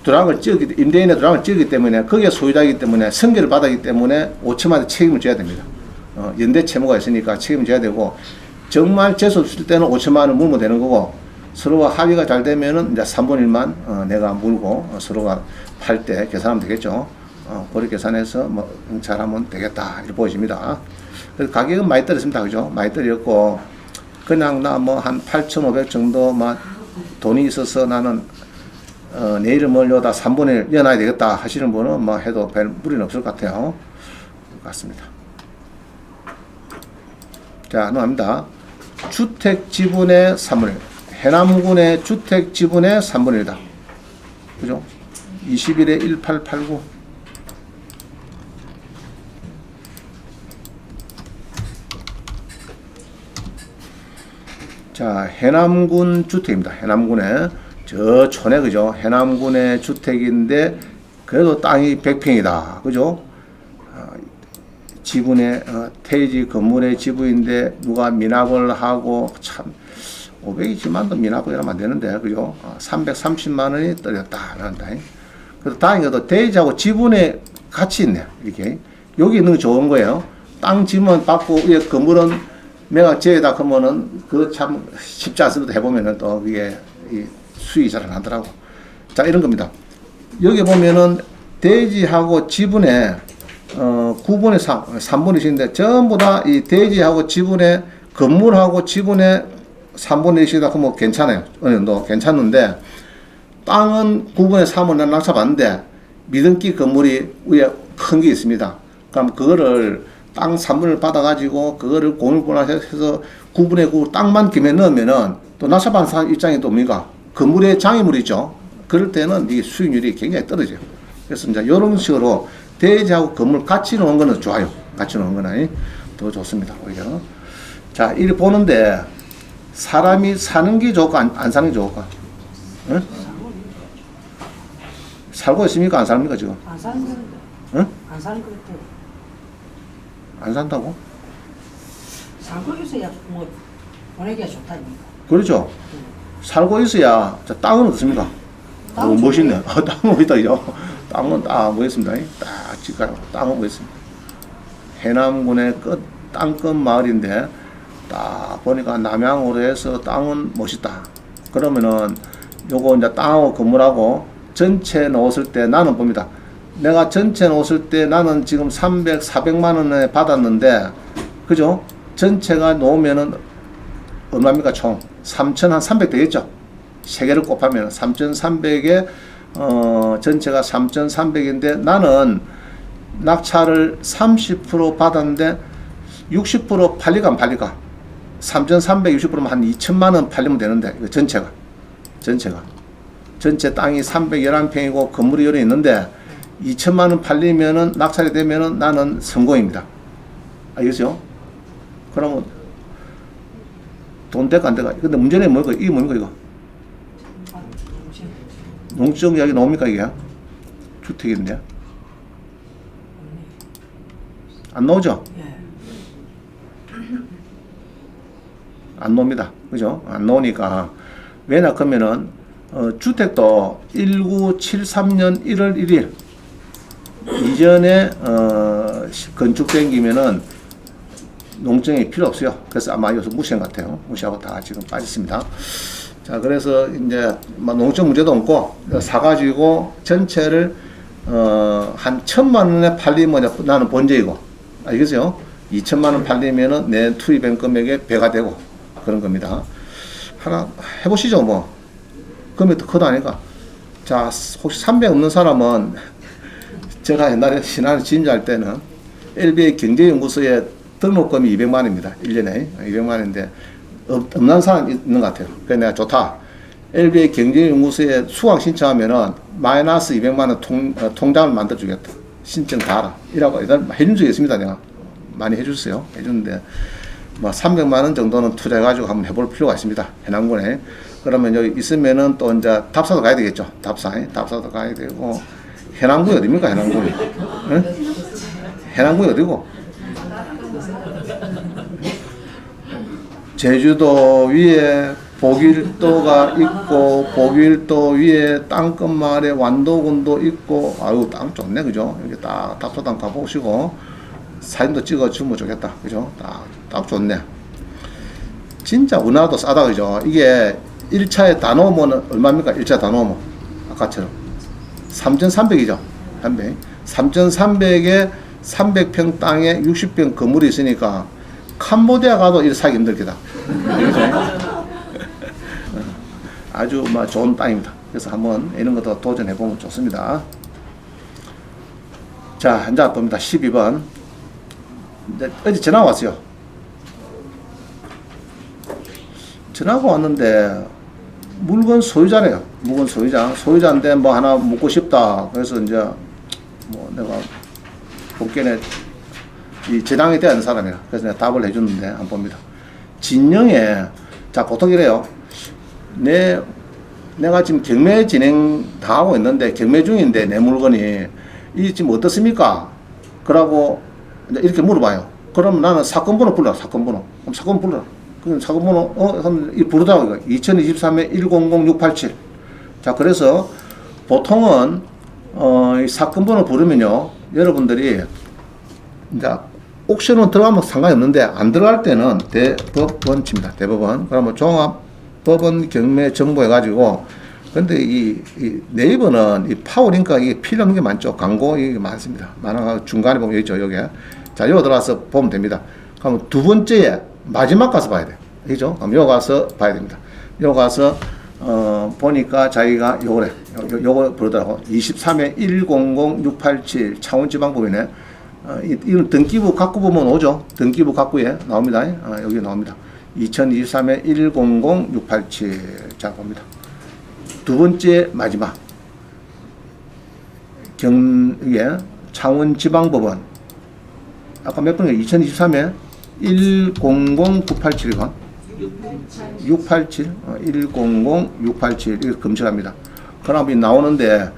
S1: 도장을 찍었기, 임대인의 도장을 찍었기 때문에, 거기에 소유자이기 때문에, 승계를 받았기 때문에 5천만 원 책임을 져야 됩니다. 연대 채무가 있으니까 책임을 져야 되고, 정말 재수 없을 때는 5천만 원을 물면 되는 거고, 서로가 합의가 잘 되면은 이제 3분의 1만 내가 물고, 서로가 팔 때 계산하면 되겠죠. 그렇게 계산해서 응찰하면 되겠다. 이렇게 보여집니다. 그래서 가격은 많이 떨어졌습니다. 그죠? 많이 떨어졌고, 그냥 나 한 8,500 정도 돈이 있어서 나는 내 이름을 여기다 3분의 1 넣어놔야 되겠다 하시는 분은 해도 별 무리는 없을 것 같아요. 같습니다. 자, 넘어갑니다. 주택 지분의 3분의 1. 해남군의 주택 지분의 3분의 1이다. 그죠? 21에 1889. 자, 해남군 주택입니다. 해남군의 저 촌에, 그죠? 해남군의 주택인데, 그래도 땅이 100평이다. 그죠? 지분의, 태지 건물의 지분인데, 누가 미납을 하고, 참, 520만도 미납을 하면 안 되는데, 그죠? 330만원이 떨어졌다. 이런다. 그래서 다행히도 대지하고 지분의 가치 있네. 이렇게. 여기 있는 게 좋은 거예요. 땅 지분 받고, 위에 건물은 매각 제외다 그러면은, 그거 참 쉽지 않습니다. 해보면은 또 그게, 수익이 잘 안 나더라고. 자, 이런 겁니다. 여기 보면은 대지하고 지분의 9분의 3, 3분의 1인데 전부 다 이 대지하고 지분의 건물하고 지분의 3분의 1이다 그러면 괜찮아요. 어느 정도 괜찮은데 땅은 9분의 3을 낙찰받는데 미등기 건물이 위에 큰 게 있습니다. 그럼 그거를 땅 3분을 받아가지고 그거를 공유분할해서 9분의 9 땅만 김에 넣으면은 또 낙찰받는 사람 입장이 또 뭡니까? 건물의 장애물이 있죠. 그럴 때는 이 수익률이 굉장히 떨어져요. 그래서 이제 이런 식으로 대지하고 건물 같이 놓은 거는 좋아요. 같이 놓은 거는 더 좋습니다. 오히려. 자, 이렇게 보는데 사람이 사는 게 좋을까 안 사는 게 좋을까? 응? 살고 있습니까? 안 삽니까 지금?
S2: 안 사는 건데.
S1: 응?
S2: 안 사는 그렇대.
S1: 안 산다고?
S2: 살고 있어야 뭐 보내기가 좋다니까.
S1: 그렇죠. 살고 있어야. 자, 땅은 어떻습니까?
S2: 땅은
S1: 멋있네. 땅은 있다 이죠. 땅은 딱 뭐였습니다. 딱 지가요. 땅은 뭐였습니다. 해남군의 끝 땅끝 마을인데 딱 보니까 남향으로 해서 땅은 멋있다. 그러면은 요거 이제 땅하고 건물하고 전체 놓았을 때 나는 봅니다. 내가 전체 놓았을 때 나는 지금 400만 원에 받았는데, 그죠? 전체가 놓으면은 얼마입니까? 총 3,300 되겠죠? 세 개를 곱하면 3,300에 전체가 3,300인데 나는 낙찰을 30% 받았는데 60% 팔리가 안 팔리가? 3,300 60%면 한 2천만 원 팔리면 되는데 이거 전체 땅이 311평이고 건물이 여러 있는데 2천만 원 팔리면은 낙찰이 되면은 나는 성공입니다. 알겠죠? 그러면 돈 될까 안 될까? 근데 문제는 뭐고 이게 뭡니까 이거? 농지적 이야기 나옵니까 이게? 주택인데 안 나오죠?
S2: 예.
S1: 안 나옵니다. 그죠? 안 나오니까 왜냐 그러면은 주택도 1973년 1월 1일 이전에 건축된 기면은 농증이 필요 없어요. 그래서 아마 여기서 무시한 것 같아요. 무시하고 다 지금 빠졌습니다. 자, 그래서 이제 농증 문제도 없고 사가지고 전체를 한 1,000만 원에 팔리면 나는 본전이고, 알겠어요? 2천만 원 팔리면은 내 투입한 금액의 배가 되고 그런 겁니다. 하나 해보시죠, 뭐. 금액 더 커도 아니까. 자, 혹시 300 없는 사람은 제가 옛날에 신한 진주할 때는 LBA 경제연구소에 등록금이 200만 원입니다. 1년에 200만 원인데 없는 사람 있는 것 같아요. 그래서 내가 좋다. LBA 경제연구소에 수강 신청하면은 마이너스 200만 원 통장을 만들어 주겠다. 신청 다 하라. 이라고 해준 적이 있습니다. 내가 많이 해줬어요. 해줬는데 뭐 300만 원 정도는 투자해가지고 한번 해볼 필요가 있습니다. 해남군에. 그러면 여기 있으면은 또 이제 답사도 가야 되겠죠. 답사도 가야 되고. 해남군이 어딥니까? 해남군이. 응? 해남군이 어디고? 제주도 위에 보길도가 있고, 보길도 위에 땅끝마을에 완도군도 있고, 아유, 땅 좋네, 그죠? 여기 딱 답사당 가보시고, 사진도 찍어주면 좋겠다, 그죠? 딱 좋네. 진짜 운하도 싸다, 그죠? 이게 1차에 다 놓으면 얼마입니까? 1차 다 놓으면. 아까처럼. 3,300이죠. 3,300에 300평 땅에 60평 건물이 있으니까, 캄보디아 가도 이렇게 사기 힘들겠다. 아주 좋은 땅입니다. 그래서 한번 이런 것도 도전해보면 좋습니다. 자, 한자 봅니다. 12번. 어제 전화가 왔어요. 전화가 왔는데, 물건 소유자래요. 물건 소유자인데 뭐 하나 묻고 싶다. 그래서 이제 뭐 내가 복견에 이 재당이 돼야 하는 사람이라. 그래서 내가 답을 해줬는데 한번 봅니다. 진영에, 자, 보통 이래요. 내가 지금 경매 진행 다 하고 있는데, 경매 중인데, 내 물건이, 이 지금 어떻습니까? 그러고, 이렇게 물어봐요. 그럼 나는 사건번호 불러, 사건번호. 그럼 사건 불러. 그럼 사건번호, 부르다고, 이거. 2023에 100687. 자, 그래서, 보통은, 이 사건번호 부르면요, 여러분들이, 이제, 옥션은 들어가면 상관이 없는데, 안 들어갈 때는 대법원 칩니다. 대법원. 그러면 종합법원 경매 정보 해가지고, 근데 이 네이버는 이 파워링크가 이게 필요한 게 많죠. 광고 이게 많습니다. 많아가 중간에 보면 여기 있죠, 여기. 자, 여기 들어가서 보면 됩니다. 그러면 두 번째에 마지막 가서 봐야 돼요. 그죠? 그럼 여기 가서 봐야 됩니다. 여기 가서, 보니까 자기가 요거 부르더라고. 23회 100687 창원지방법인에 이건 등기부 갖고 보면 오죠. 등기부 갖고에 나옵니다. 여기 나옵니다. 2023에 100687. 자, 봅니다. 두 번째 마지막. 이게 창원지방법원. 아까 몇 번이에요? 2023에 100987이가 687, 100687 이거 검색합니다. 그럼 나오는데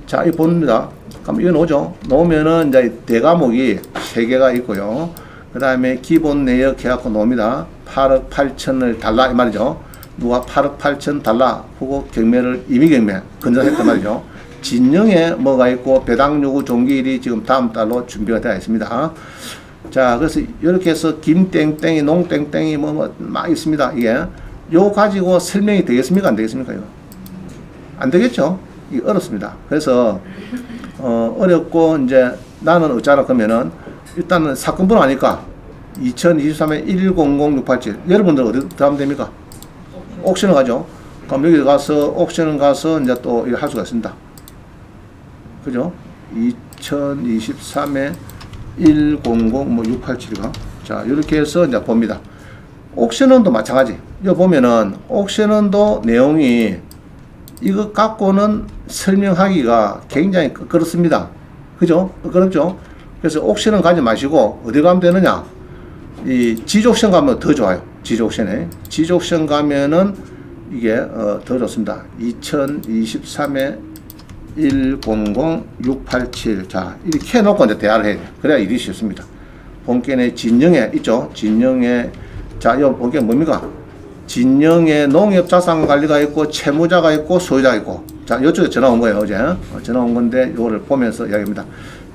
S1: 자, 이 봅니다. 그럼 이거 나오죠. 나오면은 이제 대과목이 3개가 있고요. 그 다음에 기본 내역 계약금 나옵니다. 8억 8천을 달라 이 말이죠. 누가 8억 8천 달라 하고 경매를 이미 경매 건전했단 말이죠. 진영에 뭐가 있고 배당 요구 종기일이 지금 다음 달로 준비가 되어 있습니다. 자, 그래서 이렇게 해서 김땡땡이 농땡땡이 막 있습니다. 이게 요 가지고 설명이 되겠습니까? 안 되겠습니까? 이거 안 되겠죠. 이 어렵습니다. 그래서 어렵고 이제 나는 어쩌라 그러면은 일단은 사건 번호 아니까 2023에 100687 여러분들 어디 들어가면 됩니까? 옥션을 가죠. 그럼 여기 가서 옥션을 가서 이제 또 이거 할 수가 있습니다. 그죠? 2023에 100687이가 자 이렇게 해서 이제 봅니다. 옥션은도 마찬가지. 여기 보면은 옥션은도 내용이 이거 갖고는 설명하기가 굉장히 그렇습니다. 그죠? 그렇죠? 그래서 옥션은 가지 마시고 어디 가면 되느냐? 이 지족션 가면 더 좋아요. 지족션에 지족션 가면은 이게 더 좋습니다. 2023에 100687 자 이렇게 해놓고 이제 대화를 해야 돼요. 그래야 일이 쉽습니다. 본건에 진영에 있죠. 진영에 자 이 본건 뭡니까? 진영에 농협자산관리가 있고 채무자가 있고 소유자가 있고 자 이쪽에 전화 온 거예요. 어제 전화 온 건데 이거를 보면서 이야기합니다.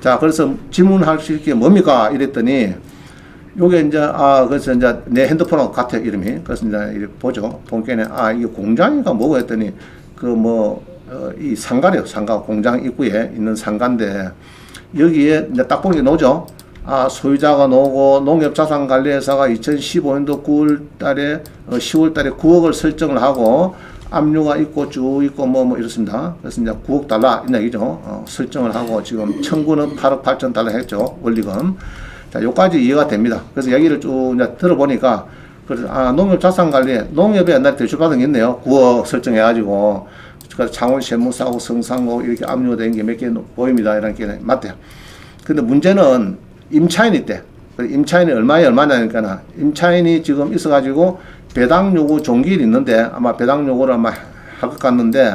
S1: 자 그래서 질문할 수 있게 뭡니까? 이랬더니 요게 이제 그래서 이제 내 핸드폰하고 같아 이름이. 그래서 이제 이렇게 보죠. 본건에 이게 공장인가 뭐고 했더니 이 상가래요. 상가 공장 입구에 있는 상가인데 여기에 이제 딱 보는 게 나오죠. 소유자가 나오고 농협자산관리회사가 2015년도 9월 달에 10월 달에 9억을 설정을 하고 압류가 있고 쭉 있고 뭐 이렇습니다. 그래서 이제 9억 달러 이 얘기죠. 설정을 하고 지금 청구는 8억 8천 달러 했죠. 원리금. 자, 요까지 이해가 됩니다. 그래서 얘기를 쭉 이제 들어보니까 그래서 농협자산관리 농협에 옛날에 대출받은 게 있네요. 9억 설정해가지고 그래서 창원 세무사하고 성상고 이렇게 압류된 게 몇 개 보입니다. 이런 게 맞대요. 근데 문제는 임차인이 때 임차인이 얼마냐니까 임차인이 지금 있어가지고 배당 요구 종기일이 있는데 아마 배당 요구를 아마 할 것 같는데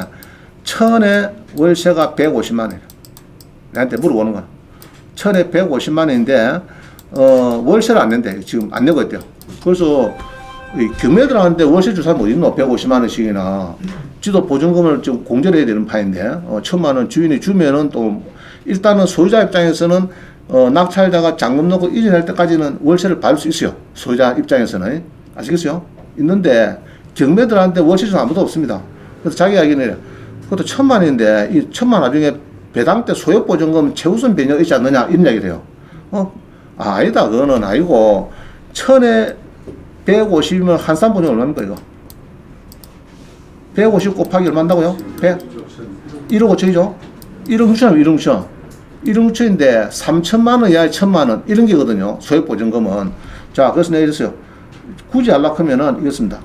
S1: 천에 월세가 150만 원이에요. 나한테 물어보는 거야. 천에 150만 원인데 월세를 안 낸대. 지금 안 내고 있대요. 그래서 경매들한테 월세 줄 사람 어디 있노? 150만 원씩이나. 지도 보증금을 좀 공제를 해야 되는 판인데 1,000만 원 주인이 주면은 또 일단은 소유자 입장에서는 낙찰자가 잔금 넣고 이전할 때까지는 월세를 받을 수 있어요. 소유자 입장에서는. 아시겠어요? 있는데 경매들한테 월세 준 아무도 없습니다. 그래서 자기 이야기는 그것도 1,000만 원인데 이 1,000만 원 나중에 배당 때 소액보증금 최우선 변경 있지 않느냐 이런 이야기를 해요. 아니다. 그거는 아니고 1,000에 150이면 한산보증 얼마입니까 이거? 150 곱하기 얼마인다고요? 100? 1억 5천이죠? 1억 6천이면 1억 6천. 1억 6천인데 3천만 원 이하의 1,000만 원 이런 게거든요. 소액보증금은. 자, 그래서 내가 이랬어요. 굳이 하려고 하면은 이렇습니다.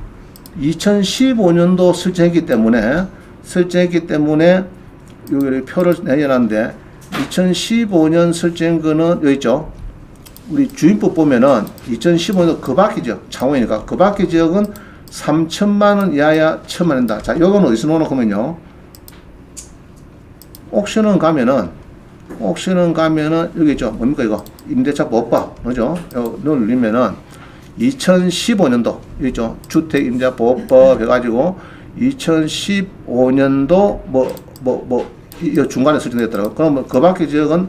S1: 2015년도 설정했기 때문에 여기 표를 내려놨는데 2015년 설정한 거는 여기 있죠. 우리 주인법 보면은 2015년 그 밖의 지역, 창원이니까 그 밖의 지역은 3천만 원 이하야 1,000만 원이다. 자, 요건 어디서 놓고 하면요. 옥션은 가면은 여기 있죠. 뭡니까 이거? 임대차 보호법. 그죠? 요 누르면은 2015년도 여기 있죠. 주택임대보호법 해가지고 2015년도 이 중간에 설정됐더라고요. 그러면 그 밖의 지역은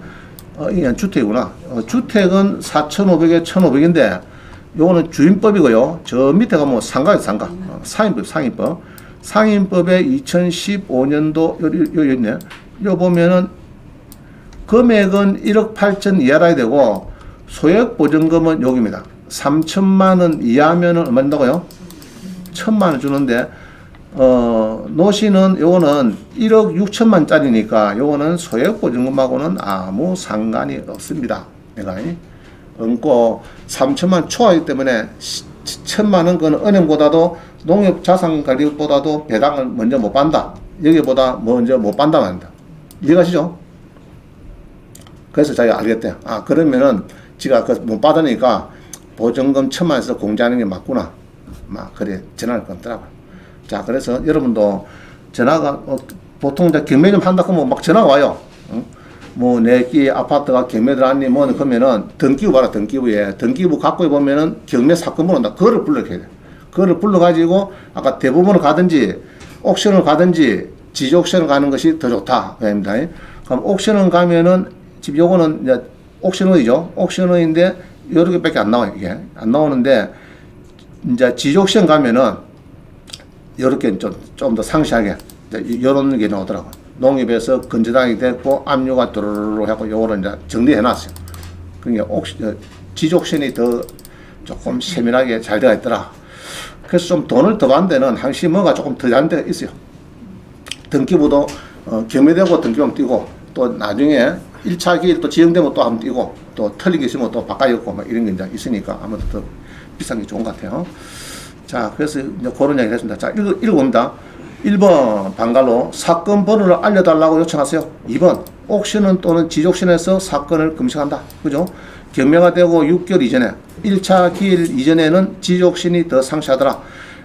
S1: 이게 주택이구나. 주택은 4,500에 1,500인데 요거는 주임법이고요. 저 밑에 가면 상가예요, 상가. 상임법. 상임법에 2015년도 여기 있네. 요 보면은 금액은 1억 8천 이하라야 되고 소액 보증금은 여기입니다. 3천만 원 이하면은 얼마 된다고요? 1,000만 원 주는데 노시는 요거는 1억 6천만 짜리니까 요거는 소액 보증금하고는 아무 상관이 없습니다. 내가 얹고 3천만 초과이기 때문에 1,000만 원 그는 은행보다도 농협자산관리보다도 배당을 먼저 못 받는다. 여기보다 먼저 못 받는다 말입니다. 이해가시죠? 그래서 자기가 알겠대요. 아, 그러면은 지가 그 못 받으니까 보증금 1,000만 원에서 공제하는 게 맞구나. 막 그래 전화를 끊더라고요. 자, 그래서 여러분도 전화가 보통 이제 경매 좀 한다 그러면 막 전화가 와요. 응? 뭐 내끼 아파트가 경매 들어왔니 뭐 그러면은 등기부 봐라. 등기부에 등기부 갖고 보면은 경매 사건 번호다. 그거를 불러야 돼. 그거를 불러가지고 아까 대부분을 가든지 옥션을 가든지 지지 옥션을 가는 것이 더 좋다. 그럽니다. 그럼 옥션을 가면은 지금 요거는 이제 옥션의죠. 옥션의인데 요렇게밖에 안 나와요. 이게 안 나오는데 이제 지지 옥션 가면은 요렇게 좀 더 상세하게 이런 게 나오더라고. 농협에서 건재당이 됐고 압류가 도로로 하고 요거를 이제 정리해 놨어요. 그러니까 지지 옥션이 더 조금 세밀하게 잘 되어 있더라. 그래서 좀 돈을 더 받는 데는 항시 뭐가 조금 더 잘 데가 있어요. 등기부도 경매되고 등기부는 띄고 또 나중에 1차 기일 또 지정되면 또 한번 띄고 또 틀린 게 있으면 또 바꿔줬고 막 이런 게 이제 있으니까 아무래도 더 비싼 게 좋은 것 같아요. 자, 그래서 이제 그런 이야기를 했습니다. 자, 읽어봅니다. 1번 방갈로 사건 번호를 알려달라고 요청하세요. 2번 옥션 또는 지옥션에서 사건을 검색한다. 그죠? 경매가 되고 6개월 이전에 1차 기일 이전에는 지옥션이 더 상세하더라.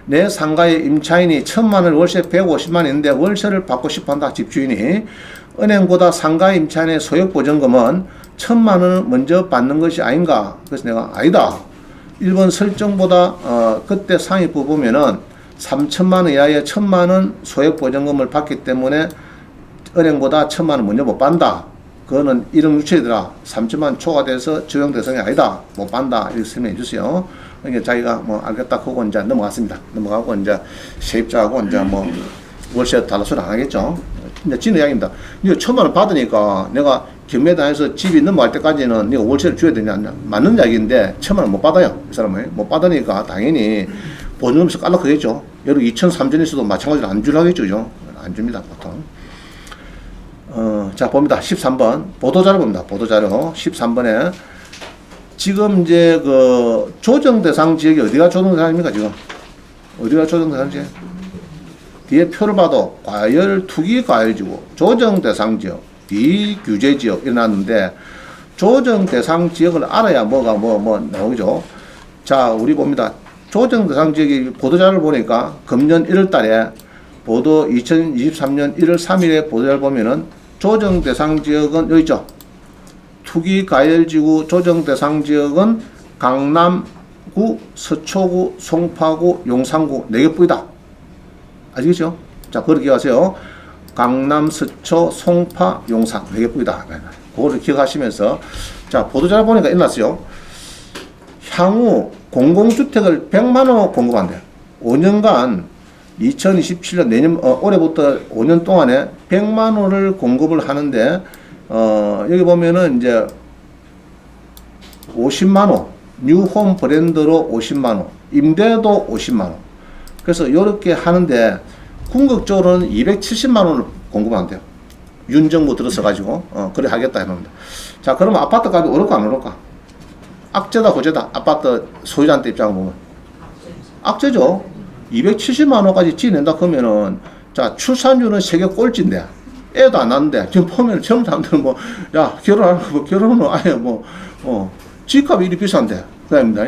S1: 내 상가의 임차인이 1,000만 원 월세 150만 원인데 월세를 받고 싶어한다. 집주인이 은행보다 상가 임차인의 소액보증금은 1,000만 원을 먼저 받는 것이 아닌가. 그래서 내가 아니다. 1번 설정보다 그때 상위부 보면은 3천만 원 이하의 1,000만 원 소액보증금을 받기 때문에 은행보다 1,000만 원 먼저 못 받는다. 그거는 1억 6천이더라. 3천만 원 초과돼서 적용 대상이 아니다. 못 받는다. 이렇게 설명해 주세요. 그러니까 자기가 뭐 알겠다 하고 이제 넘어갔습니다. 넘어가고 이제 세입자하고 이제 뭐 월세 달라 소리 안 하겠죠. 이제 지는 이야기입니다. 네가 1,000만 원 받으니까 내가 경매단에서 집이 넘어갈 때까지는 네가 월세를 줘야 되냐 안 맞는 이야기인데 1,000만 원 못 받아요. 이 사람은 못 받으니까 당연히 보증금에서 깔락하겠죠. 여러 2천 3천에서도 마찬가지로 안 주려고 하겠죠. 그죠? 안 줍니다 보통. 자 봅니다. 13번 보도자료 봅니다. 보도자료 13번에 지금 이제 그 조정 대상 지역이 어디가 조정 대상입니까 지금? 어디가 조정 대상 지역? 뒤에 표를 봐도 과열 투기 과열지구 조정 대상 지역 비규제 지역 일어났는데 조정 대상 지역을 알아야 뭐가 뭐 나오죠. 자 우리 봅니다. 조정 대상 지역이 보도자료를 보니까 금년 1월 달에 보도 2023년 1월 3일에 보도자료를 보면은 조정 대상 지역은 여기 있죠. 투기 가열지구 조정 대상 지역은 강남구, 서초구, 송파구, 용산구 4개뿐이다. 아시겠죠? 자, 그렇게 기억하세요. 강남, 서초, 송파, 용산 4개뿐이다. 그거를 기억하시면서 자, 보도자료 보니까 일어났어요. 향후 공공주택을 100만 호 공급한대요. 5년간 2027년 내년 올해부터 5년 동안에 100만 호를 공급을 하는데 여기 보면은 이제 50만 호 뉴홈 브랜드로 50만 호 임대도 50만 호 그래서 이렇게 하는데 궁극적으로는 270만 원을 공급한대요. 윤정부 들어서 가지고 그래 하겠다 해놓습니다. 자 그러면 아파트 값이 오를까 안 오를까? 악재다 호재다. 아파트 소유자한테 입장을 보면 악재죠. 270만 원까지 지낸다 그러면은 자 출산율은 세계 꼴찌인데 애도 안 낳는데 지금 보면 젊은 사람들은 뭐 야 결혼하는 거 결혼은 아예 뭐 집값이 이리 비싼데 그럽니다.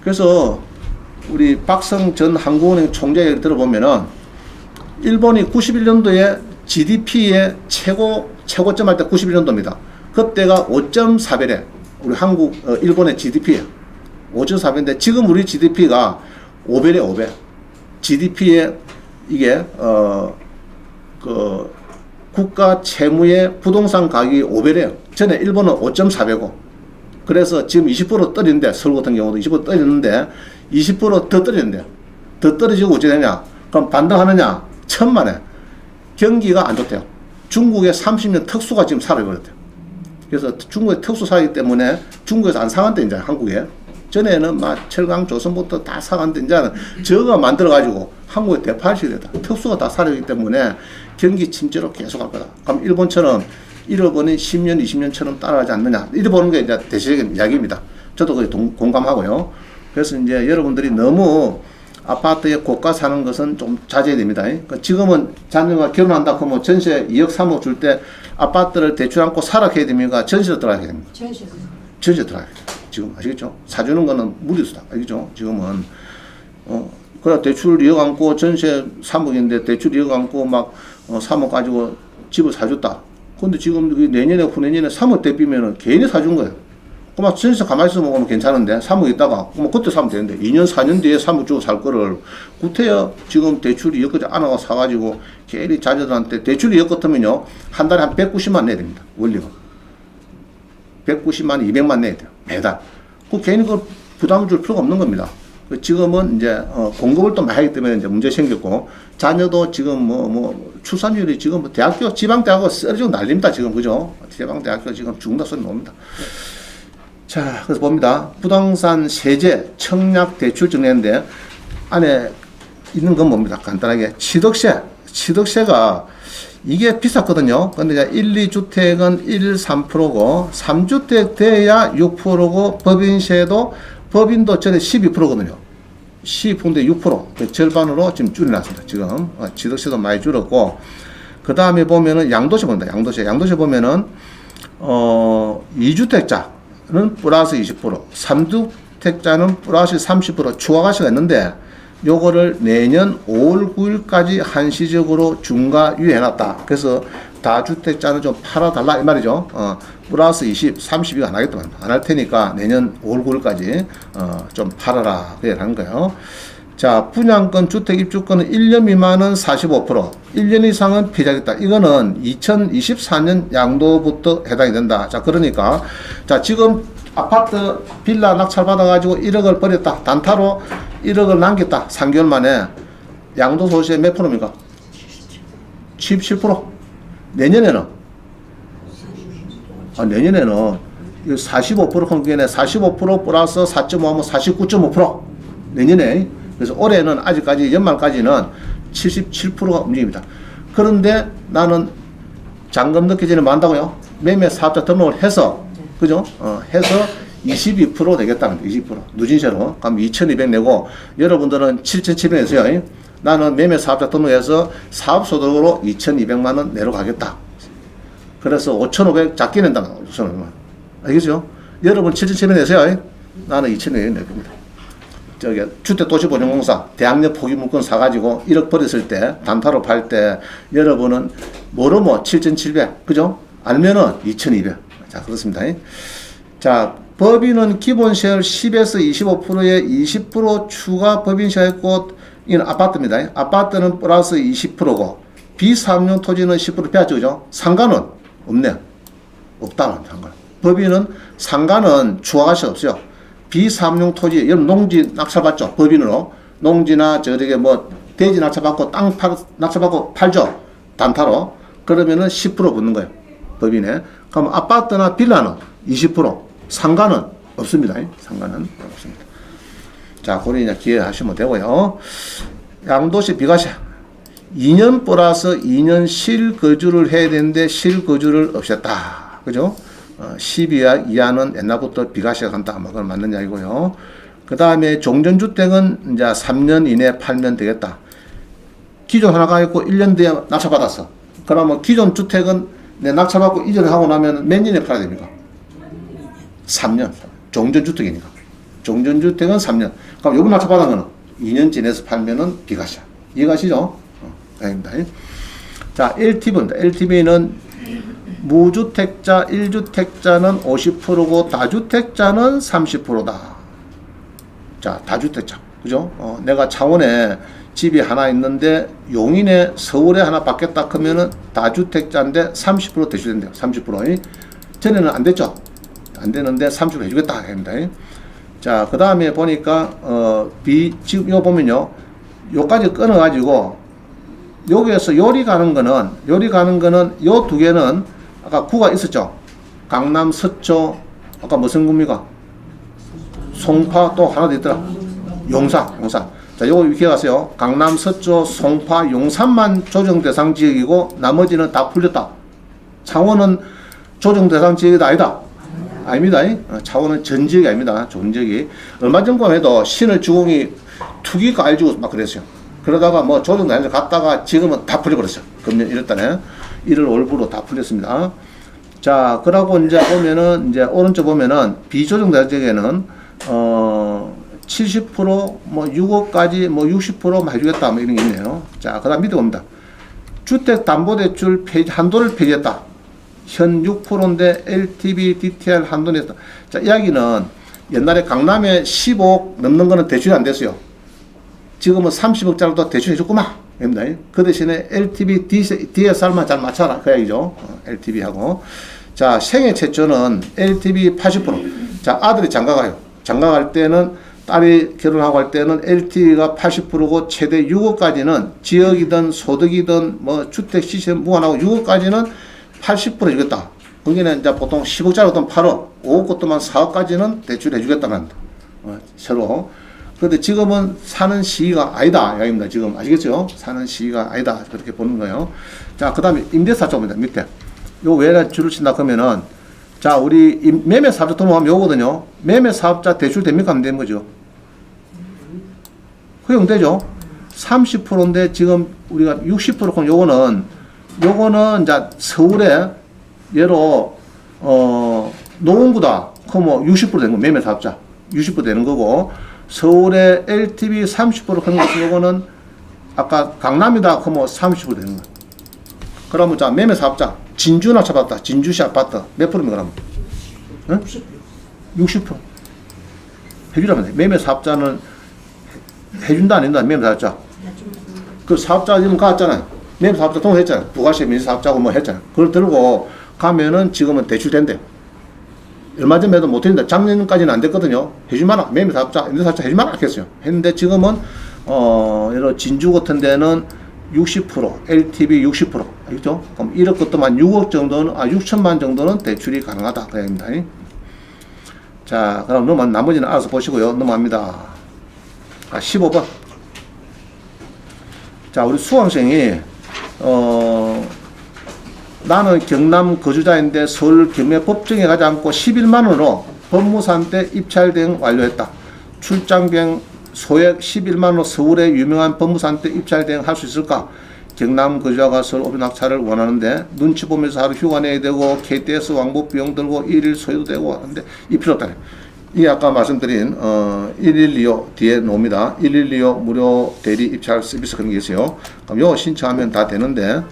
S1: 그래서 우리 박성 전 한국은행 총재 얘기를 들어보면은 일본이 91년도에 GDP의 최고점 할 때 91년도입니다. 그때가 5.4배래. 우리 한국 일본의 GDP예요. 5.4배인데 지금 우리 GDP가 5배래 5배. GDP에 이게 그 국가 채무의 부동산 가격이 5배래요. 전에 일본은 5.4배고. 그래서 지금 20% 떨어지는데 서울 같은 경우도 20% 떨어지는데 20% 더 떨어지는데 더 떨어지고 어찌 되냐? 그럼 반등하느냐? 천만에 경기가 안 좋대요. 중국의 30년 특수가 지금 사라져버렸대요. 그래서 중국의 특수 사기 때문에 중국에서 안 사간대 이제 한국에. 전에는 막 철강 조선부터 다 사간대 이제는 저거 만들어가지고 한국에 대파시게 됐다. 특수가 다 사라지기 때문에 경기 침체로 계속 갈 거다. 그럼 일본처럼 잃어버린 10년, 20년처럼 따라가지 않느냐. 잃어보는 게 이제 대체적인 이야기입니다. 저도 거의 공감하고요. 그래서 이제 여러분들이 너무 아파트에 고가 사는 것은 좀 자제해야 됩니다. 그러니까 지금은 자녀가 결혼한다 하면 전세 2억, 3억 줄 때 아파트를 대출 안고 살아가야 됩니까? 전세로 들어가야 됩니까? 전세 들어가야 돼요. 지금 아시겠죠? 사주는 거는 무리수다. 알겠죠? 지금은. 그래 대출 2억 안고 전세 3억인데 대출 2억 안고 막 3억 가지고 집을 사줬다. 근데 지금 내년에 후내년에 3억 대비면은 괜히 사준 거예요. 그럼 전세 가만히 있어 먹으면 괜찮은데 3억 있다가 그럼 그때 사면 되는데 2년 4년 뒤에 3억 주고 살 거를 구태여 지금 대출 2억까지 안 하고 사가지고 괜히 자녀들한테 대출 2억 같으면요 한 달에 한 190만 내야 됩니다. 원리가 190만 200만 내야 돼요 매달. 그 괜히 그 부담을 줄 필요가 없는 겁니다. 지금은 이제 공급을 또 많이 하기 때문에 이제 문제 생겼고 자녀도 지금 뭐 출산율이 지금 뭐 대학교 지방 대학교 쓰러지고 난립니다 지금 그죠? 지방 대학교 지금 죽는다 소리 나옵니다. 자, 그래서 봅니다. 부동산 세제 청약 대출 정리했는데 안에 있는 건 뭡니다. 간단하게 취득세가 이게 비쌌거든요. 근데 이제 1, 2주택은 1, 3%고 3주택 돼야 6%고 법인도 전에 12%거든요. 12%인데 6% 절반으로 지금 줄여놨습니다. 지금 취득세도 많이 줄었고 그 다음에 보면은 양도세 봅니다. 양도세 보면은 2주택자는 플러스 20%, 3주택자는 플러스 30% 추가가시가 있는데 요거를 내년 5월 9일까지 한시적으로 중과 유예해놨다. 그래서 다주택자는 좀 팔아달라 이 말이죠. 플러스 20, 30이 안 하겠다. 안 할 테니까 내년 5월 9일까지 좀 팔아라. 그래 하는 거예요. 자, 분양권, 주택 입주권은 1년 미만은 45%, 1년 이상은 피하겠다. 이거는 2024년 양도부터 해당이 된다. 자, 그러니까 자 지금 아파트 빌라 낙찰 받아가지고 1억을 버렸다. 단타로 1억을 남겼다. 3개월 만에 양도소득세 몇 프로입니까? 17%. 내년에는 내년에는 45% 한국인에 45% 플러스 4.5하면 49.5% 내년에. 그래서 올해는 아직까지 연말까지는 77%가 움직입니다. 그런데 나는 잔금 넣기 전에 뭐 한다고요? 매매 사업자 등록을 해서 그죠? 해서 22% 되겠다는 20% 누진세로 그럼 2,200 내고 여러분들은 7,700 내세요. 나는 매매 사업자 등록해서 사업소득으로 2,200만 원 내러 가겠다. 그래서 5,500 작게 낸다. 5,500만. 알겠죠? 여러분 7,700 내세요. 나는 2,200 낼 겁니다. 저기 주택도시보증공사 대학력 포기물건 사가지고 1억 버렸을 때 단타로 팔 때 여러분은 모르면 7,700 그죠? 알면은 2,200. 자 그렇습니다. 자 법인은 기본세율 10에서 25%에 20% 추가 법인세가 있고 이건 아파트입니다. 아파트는 플러스 20%고 비사업용 토지는 10% 빼앗죠. 그죠? 상가는 없네. 없다는 상가. 법인은 상가는 추가가시가 없어요. 비사업용 토지, 여러분 농지 낙찰받죠? 법인으로. 농지나 저렇게 뭐 대지 낙찰받고 땅 낙찰받고 팔죠? 단타로. 그러면은 10% 붙는 거예요. 법인에. 그럼 아파트나 빌라는 20%, 상가는 없습니다. 상가는 없습니다. 자, 그걸 이제 기회하시면 되고요. 양도세 비과세. 2년 플러스 2년 실거주를 해야 되는데 실거주를 없앴다. 그죠? 12월 이하는 옛날부터 비과세가 간다. 뭐 그건 맞는 이야기고요. 그 다음에 종전주택은 이제 3년 이내에 팔면 되겠다. 기존 하나가 있고 1년 뒤에 낙찰받았어. 그러면 기존 주택은 내 낙찰받고 이전하고 나면 몇 년에 팔아야 됩니까? 3년. 종전주택이니까. 종전주택은 3년. 그럼 요번 낙찰받은 거는 2년 지내서 팔면은 비과세. 이해가시죠? 아닙니다. 자, LTV입니다. LTV는 무주택자, 1주택자는 50%고 다주택자는 30%다. 자, 다주택자. 그죠? 내가 창원에 집이 하나 있는데 용인에 서울에 하나 받겠다 하면은 다주택자인데 30% 대출된대요. 30%. 전에는 안 됐죠? 안 되는데 30% 해주겠다. 합니다. 자, 그 다음에 보니까, 지금 이거 보면요. 요까지 끊어가지고 여기에서 요리 가는 거는 요 두 개는 아까 구가 있었죠. 강남, 서초, 아까 무슨 구입니까? 송파 또 하나 더 있더라. 용산. 자, 요거 기억하세요. 강남, 서초, 송파, 용산만 조정 대상 지역이고 나머지는 다 풀렸다. 창원은 조정 대상 지역이 아니다. 아닙니다. 창원은 전 지역이 아닙니다. 좋은 지역이. 얼마 전까지 해도 신을 주공이 투기 과일 주고 막 그랬어요. 그러다가 뭐 조정 대상 갔다가 지금은 다 풀려버렸어요. 금년 1월달에 1월 5일부로 다 풀렸습니다. 자, 그러고 이제 보면은 이제 오른쪽 보면은 비조정 대상 지역에는 70% 뭐 6억까지 뭐 60% 해주겠다 뭐 이런 게 있네요. 자, 그다음 밑에 봅니다. 주택담보대출 한도를 폐지했다. 현 6%인데 LTV, DTR 한도 냈다. 자, 이야기는 옛날에 강남에 15억 넘는 거는 대출이 안 됐어요. 지금은 30억짜리도 대출해 줬구만. 그 대신에 LTV, DSR만 잘 맞춰라. 그 얘기죠. LTV하고. 자, 생애 최초는 LTV 80%. 자, 아들이 장가가요. 장가갈 때는 딸이 결혼하고 할 때는 LTV가 80%고 최대 6억까지는 지역이든 소득이든 뭐 주택 시세 무한하고 6억까지는 80% 주겠다. 거기는 이제 보통 10억짜리 것도 8억, 5억 것도만 4억까지는 대출해 주겠다는 새로. 그런데 지금은 사는 시기가 아니다. 이야기입니다. 지금 아시겠죠? 사는 시기가 아니다. 그렇게 보는 거예요. 자, 그 다음에 임대사 쪽입니다. 밑에. 요 왜 줄을 친다 그러면은 자, 우리 매매 사업자 등록하면 요거거든요. 매매 사업자 대출 됩니까? 안 되는 거죠. 허용되죠. 30%인데 지금 우리가 60% 그럼 요거는 이제 서울에 예로 노원구다. 그럼 뭐 60% 되는 거 매매 사업자 60% 되는 거고 서울에 LTV 30% 하는 것은 요거는 아까 강남이다. 그럼 뭐 30% 되는 거. 그러면 자 매매 사업자 진주나 잡았다. 진주시 아파트 몇 프로입니까? 그러면? 응? 60%. 해주라면 돼. 매매 사업자는 해준다 안 해준다. 매매 사업자. 그 사업자 지금 갔잖아요. 매매 사업자 통했잖아요. 부가세 민지 사업자고 뭐 했잖아요. 그걸 들고 가면은 지금은 대출된대요. 얼마 전에도 못 했는데 작년까지는 안 됐거든요. 해주마라. 매매 사업자, 임대 사업자 해주마라 했어요. 했는데 지금은 여러 진주 같은 데는 60%, LTV 60%. 알겠죠? 그럼 1억 것도만 6억 정도는, 6천만 정도는 대출이 가능하다. 그 얘기입니다. 자, 그럼 나머지는 알아서 보시고요. 넘어갑니다. 15번. 자, 우리 수강생이, 나는 경남 거주자인데 서울 경매 법정에 가지 않고 11만원으로 법무사 때 입찰 등 완료했다. 출장 비용 소액 11만원 서울의 유명한 법무사 때 입찰 등 할 수 있을까? 경남 거주자가 서울 오비 낙찰을 원하는데 눈치 보면서 하루 휴가 내야 되고 KTX 왕복 비용 들고 1일 소요도 되고 하는데 이 필요 없다네. 이게 아까 말씀드린 112호 뒤에 나옵니다. 112호 무료 대리 입찰 서비스 그런 게 있어요. 그럼 요거 신청하면 다 되는데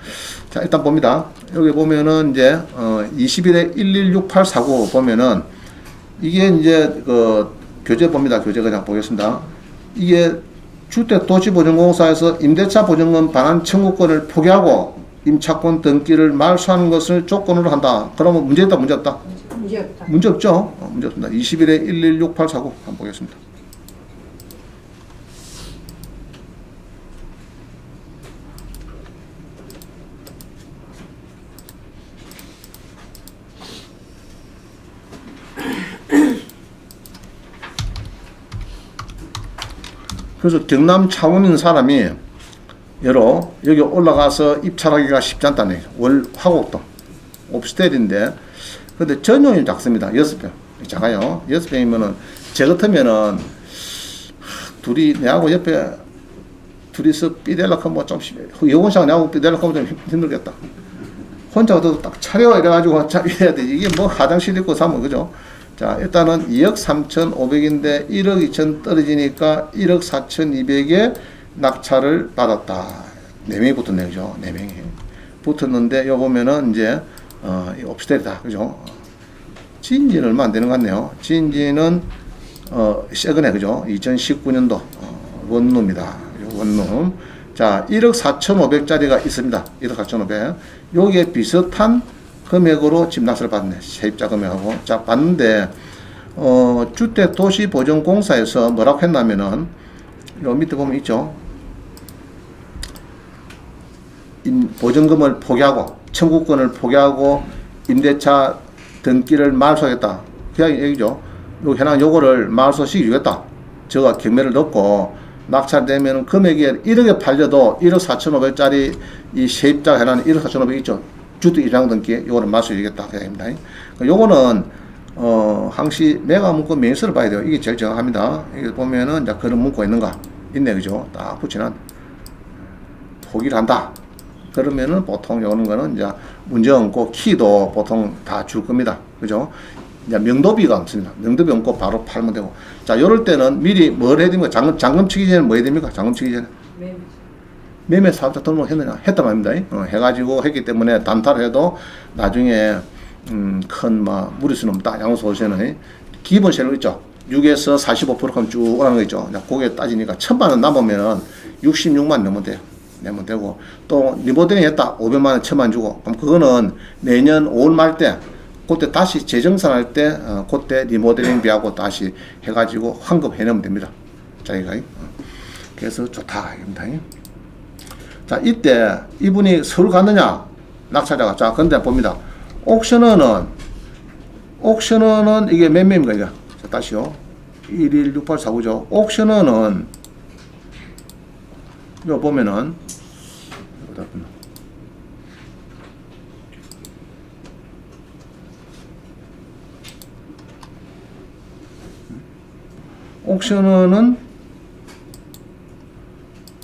S1: 자 일단 봅니다. 여기 보면은 이제 20일에 116849 보면은 이게 이제 그 교재 봅니다. 교재 그냥 보겠습니다. 이게 주택도시보증공사에서 임대차 보증금 반환 청구권을 포기하고 임차권 등기를 말소하는 것을 조건으로 한다. 그러면 문제 있다, 문제 없다?
S2: 문제 없다.
S1: 문제 없죠? 문제 없습니다. 20일에 116849 한번 보겠습니다. 그래서 경남 창원인 사람이 여러 여기 올라가서 입찰하기가 쉽지 않다는 얘기죠. 월 화곡동 옵스텔인데 근데 전용이 작습니다. 6병 작아요. 6병이면은 제 같으면은 둘이 내하고 옆에 둘이서 삐대려고 하면 좀 여원상 내하고 삐대려고 하면 좀 힘들겠다. 혼자 가도 딱 차려 이래가지고 해야 돼. 이게 뭐 화장실 있고 사면 그죠? 자, 일단은 2억 3,500인데 1억 2천 떨어지니까 1억 4,200에 낙찰을 받았다. 4명이 붙었네요. 그죠? 4명이. 붙었는데, 요 보면은 이제, 옵스텔이다. 그죠? 진지는 얼마 안 되는 것 같네요. 진지는, 세그네. 그죠? 2019년도, 원룸입니다. 원룸. 자, 1억 4,500짜리가 있습니다. 1억 4,500. 요게 비슷한 금액으로 집 낙찰을 받네. 세입자 금액하고. 자, 받는데, 주택도시보증공사에서 뭐라고 했냐면은, 요 밑에 보면 있죠. 보증금을 포기하고, 청구권을 포기하고, 임대차 등기를 말소하겠다. 그 얘기죠. 요 현황 요거를 말소시켜주겠다. 저가 경매를 넣고, 낙찰되면 금액이 1억에 팔려도 1억 4,500짜리 이 세입자 해놨는 1억 4,500 있죠. 주택 이상 등기 요거는 맞춰주겠다 해야 됩니다. 요거는 항시 매각 문구 명의서를 봐야 돼요. 이게 제일 정확합니다. 이게 보면은 이제 그런 문구가 있는가 있네, 그죠? 딱 붙이는 포기를 한다. 그러면은 보통 요런 거는 이제 문제 없고 키도 보통 다 줄 겁니다. 그죠? 이제 명도비가 없습니다. 명도비 없고 바로 팔면 되고. 자, 요럴 때는 미리 뭘 해야 됩니까? 잔금 치기 전에 뭐 해야 됩니까? 잔금 치기 전에. 매매 사업자 등록 했느냐? 했단 말입니다. 해가지고 했기 때문에 단타를 해도 나중에 큰 무리수는 없다. 양도소득세는 기본 세율 있죠. 6에서 45%면 쭉 오라는 거 있죠. 그게 따지니까 1,000만 원 남으면은 66만 내면 돼요. 내면 되고 또 리모델링 했다. 500만 원 1,000만 원 주고 그럼 그거는 내년 5월 말 때 그때 다시 재정산할 때 그때 리모델링비하고 다시 해가지고 환급해내면 됩니다. 자기가 그래서 좋다 입니다. 자, 이때 이분이 서울 갔느냐 낙찰자가. 자, 근데 봅니다. 옥션어는 이게 몇 매입니까 이거? 자, 다시요. 116849죠. 옥션어는 요 보면은 옥션어는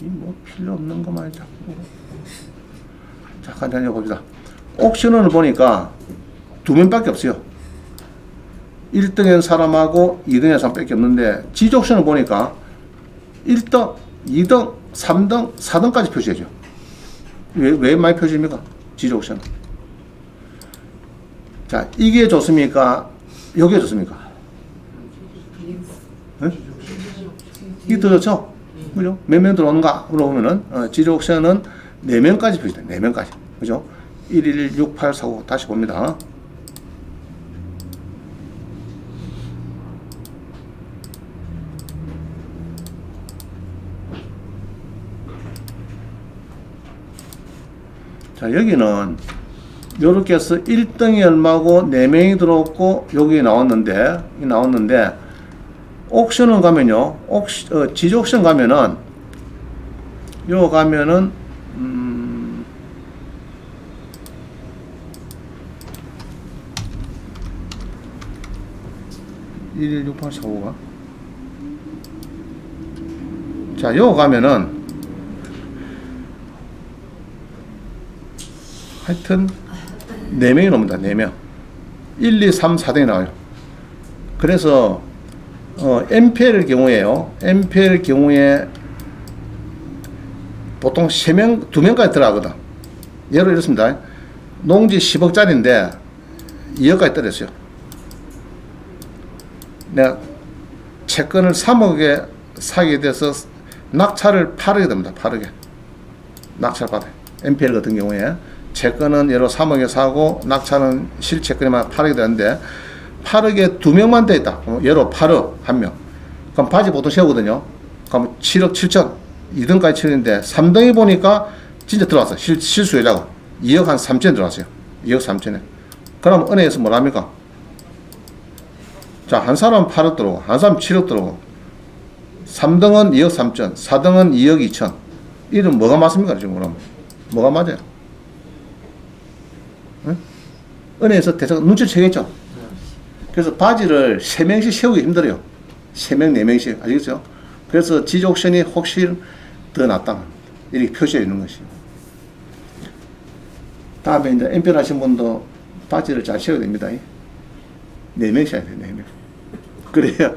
S1: 뭐 필요 없는 것만 자꾸. 자, 간단히 봅시다. 옥션을 보니까 두 명밖에 없어요. 1등의 사람하고 2등의 사람밖에 없는데 지적션을 보니까 1등, 2등, 3등, 4등까지 표시해줘. 왜 많이 표시입니까? 지적션. 자, 이게 좋습니까? 여기에 좋습니까? 네? 이게 더 좋죠? 그죠? 몇 명 들어오는가? 물어보면은, 지적션은 4명까지 표시돼. 4명까지. 그죠? 116849 다시 봅니다. 자, 여기는 요렇게 해서 1등이 얼마고 4명이 들어왔고 여기 나왔는데 옥션을 가면요. 지적션 가면은 요 가면은 116845가 자, 요 가면은 하여튼 4명이 옵니다. 4명. 1, 2, 3, 4등이 나와요. 그래서 MPL 경우에요. MPL 경우에 보통 3명, 2명까지 들어가거든. 예를 이렇습니다. 농지 10억짜리인데 2억까지 떨어졌어요. 내가 채권을 3억에 사게 돼서 낙찰을 8억에 됩니다. 8억에. 낙찰 받아요. MPL 같은 경우에. 채권은 예로 3억에 사고 낙찰은 실채권이만 8억이 되는데 8억에 2명만 돼 있다. 예로 8억 1명. 그럼 바지 보통 세우거든요. 그럼 7억 7천 2등까지 치는데 3등이 보니까 진짜 들어왔어요. 실수요자가 2억 한 3천 들어왔어요. 2억 3천에. 그럼 은행에서 뭐랍니까? 자, 한 사람은 8억 들어오고 한 사람은 7억 들어오고 3등은 2억 3천 4등은 2억 2천 이런 뭐가 맞습니까? 지금 그러면 뭐가 맞아요? 응? 은행에서 대상 눈치를 채겠죠. 그래서 바지를 3명씩 세우기 힘들어요. 3명, 4명씩. 아시겠죠? 그래서 지적션이 혹시 더 낫다. 이렇게 표시해 있는 것이. 다음에 이제 MPL 하신 분도 바지를 잘 세워야 됩니다. 4명씩 해야 돼요, 4명. 그래야.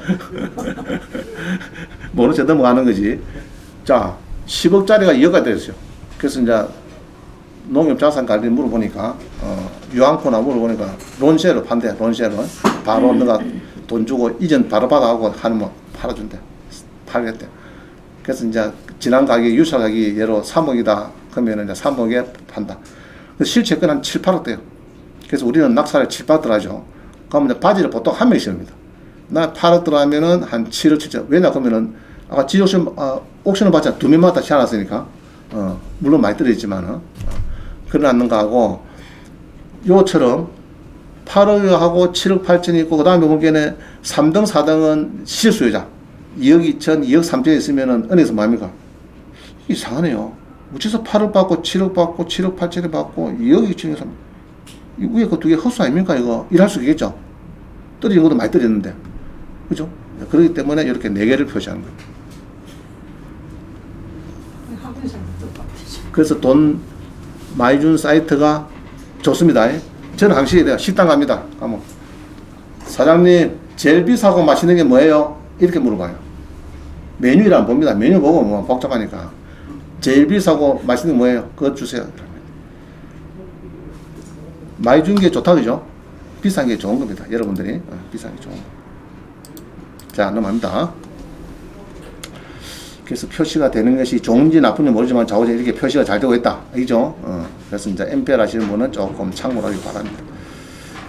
S1: 모른 채 넘어가는 거지. 자, 10억짜리가 2억까지 됐어요. 그래서 이제 농협자산관리 물어보니까 유한코나 물어보니까 론쉐로 판대. 론쉐로 바로 너가 돈 주고 이전 바로 받아가고 하면 팔아준대. 팔겠대. 그래서 이제 지난 가격이 유찰 가격이 예로 3억이다 그러면 이제 3억에 판다. 실채권 한 7, 8억 돼요. 그래서 우리는 낙찰을 7, 8억 들어가죠. 그러면 이제 바지를 보통 한 명씩 씁니다. 나 8억 들어가면은 한 7억 7천. 왜냐 그러면은 아까 지옥션 옥션을 받자 2명마다 시켜놨으니까 물론 많이 떨어졌지만은 그러는 거하고 요처럼 8억하고 7억 8천이 있고 그 다음에 보기에는 3등 4등은 실수요자 2억 2천 2억 3천 있으면은 은행에서 뭐합니까? 이상하네요. 우체서 8억 받고 7억 받고 7억 8천을 받고 2억 2천에서 이 위에 거 두 개 헛수 아닙니까? 이거 일할 수 있겠죠? 떨어진 것도 많이 떨어졌는데. 그죠? 그렇기 때문에 이렇게 네 개를 표시하는 거예요.
S2: 학원 사람 똑같아.
S1: 그래서 돈 많이 준 사이트가 좋습니다. 저는 항상 돼요. 식당 갑니다. 가면 사장님 제일 비싸고 맛있는 게 뭐예요? 이렇게 물어봐요. 메뉴를 안 봅니다. 메뉴 보고 뭐 복잡하니까 제일 비싸고 맛있는 게 뭐예요? 그거 주세요. 많이 준 게 좋다 그죠? 비싼 게 좋은 겁니다. 여러분들이 비싼 게 좋은 거. 자 넘어갑니다. 그래서 표시가 되는 것이 좋은지 나쁜지 모르지만 좌우에 이렇게 표시가 잘 되고 있다. 알죠? 그래서 이제 MPL 하시는 분은 조금 참고하기 바랍니다.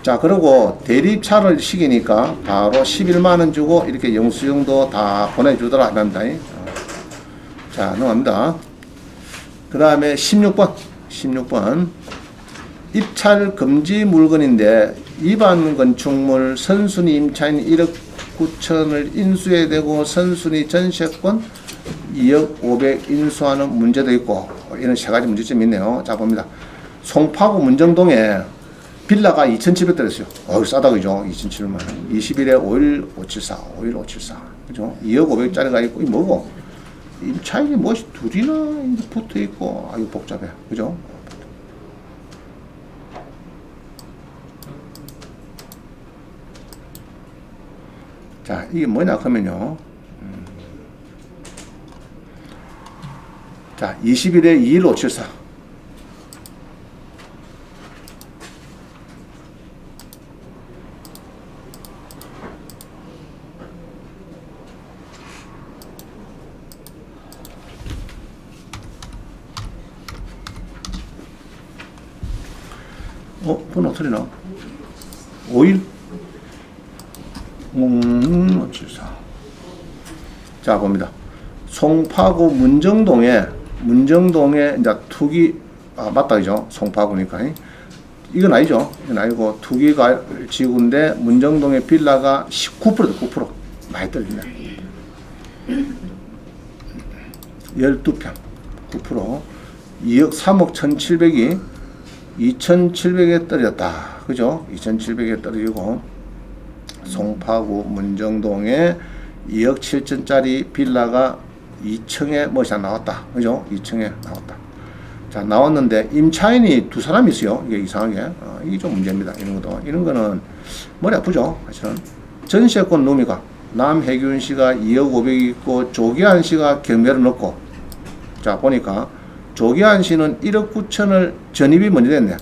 S1: 자, 그리고 대립차를 시키니까 바로 11만원 주고 이렇게 영수증도 다 보내주더라 합니다. 자, 넘어갑니다. 그 다음에 16번. 입찰 금지 물건인데 위반 건축물 선순위 임차인 1억 9천을 인수해야 되고 선순위 전세권 2억 500 인수하는 문제도 있고 이런 세 가지 문제점이 있네요. 자 봅니다. 송파구 문정동에 빌라가 2,700달러였어요. 어우 싸다 그죠? 2,700만 원. 20일에 5일 574, 5일 574. 그죠? 2억 500짜리가 있고 이 뭐고? 임차인이 무엇이 둘이나 붙어 있고 아유 복잡해. 그죠? 자, 이게 뭐냐 그러면요. 자, 20일에 2일 574. 번호 틀리나? 5일? 574. 자, 봅니다. 송파구 문정동에 이제 투기, 맞다, 그죠? 송파구니까. 이건 아니죠. 이건 아니고, 투기가 지구인데, 문정동의 빌라가 19%다, 9%. 많이 떨리네. 12평, 9%. 2억 3억 1,700이 2,700에 떨어졌다. 그죠? 2,700에 떨어지고, 송파구 문정동에 2억 7천짜리 빌라가 2층에 뭐이 나왔다. 그죠? 2층에 나왔다. 자, 나왔는데 임차인이 두 사람이 있어요. 이게 이상하게. 이게 좀 문제입니다. 이런 것도. 이런 거는 머리 아프죠. 사실은. 전세권 놈이가 남혜균 씨가 2억 500 있고 조기한 씨가 경매를 넣고 자, 보니까 조기한 씨는 1억 9천을 전입이 먼저 됐네.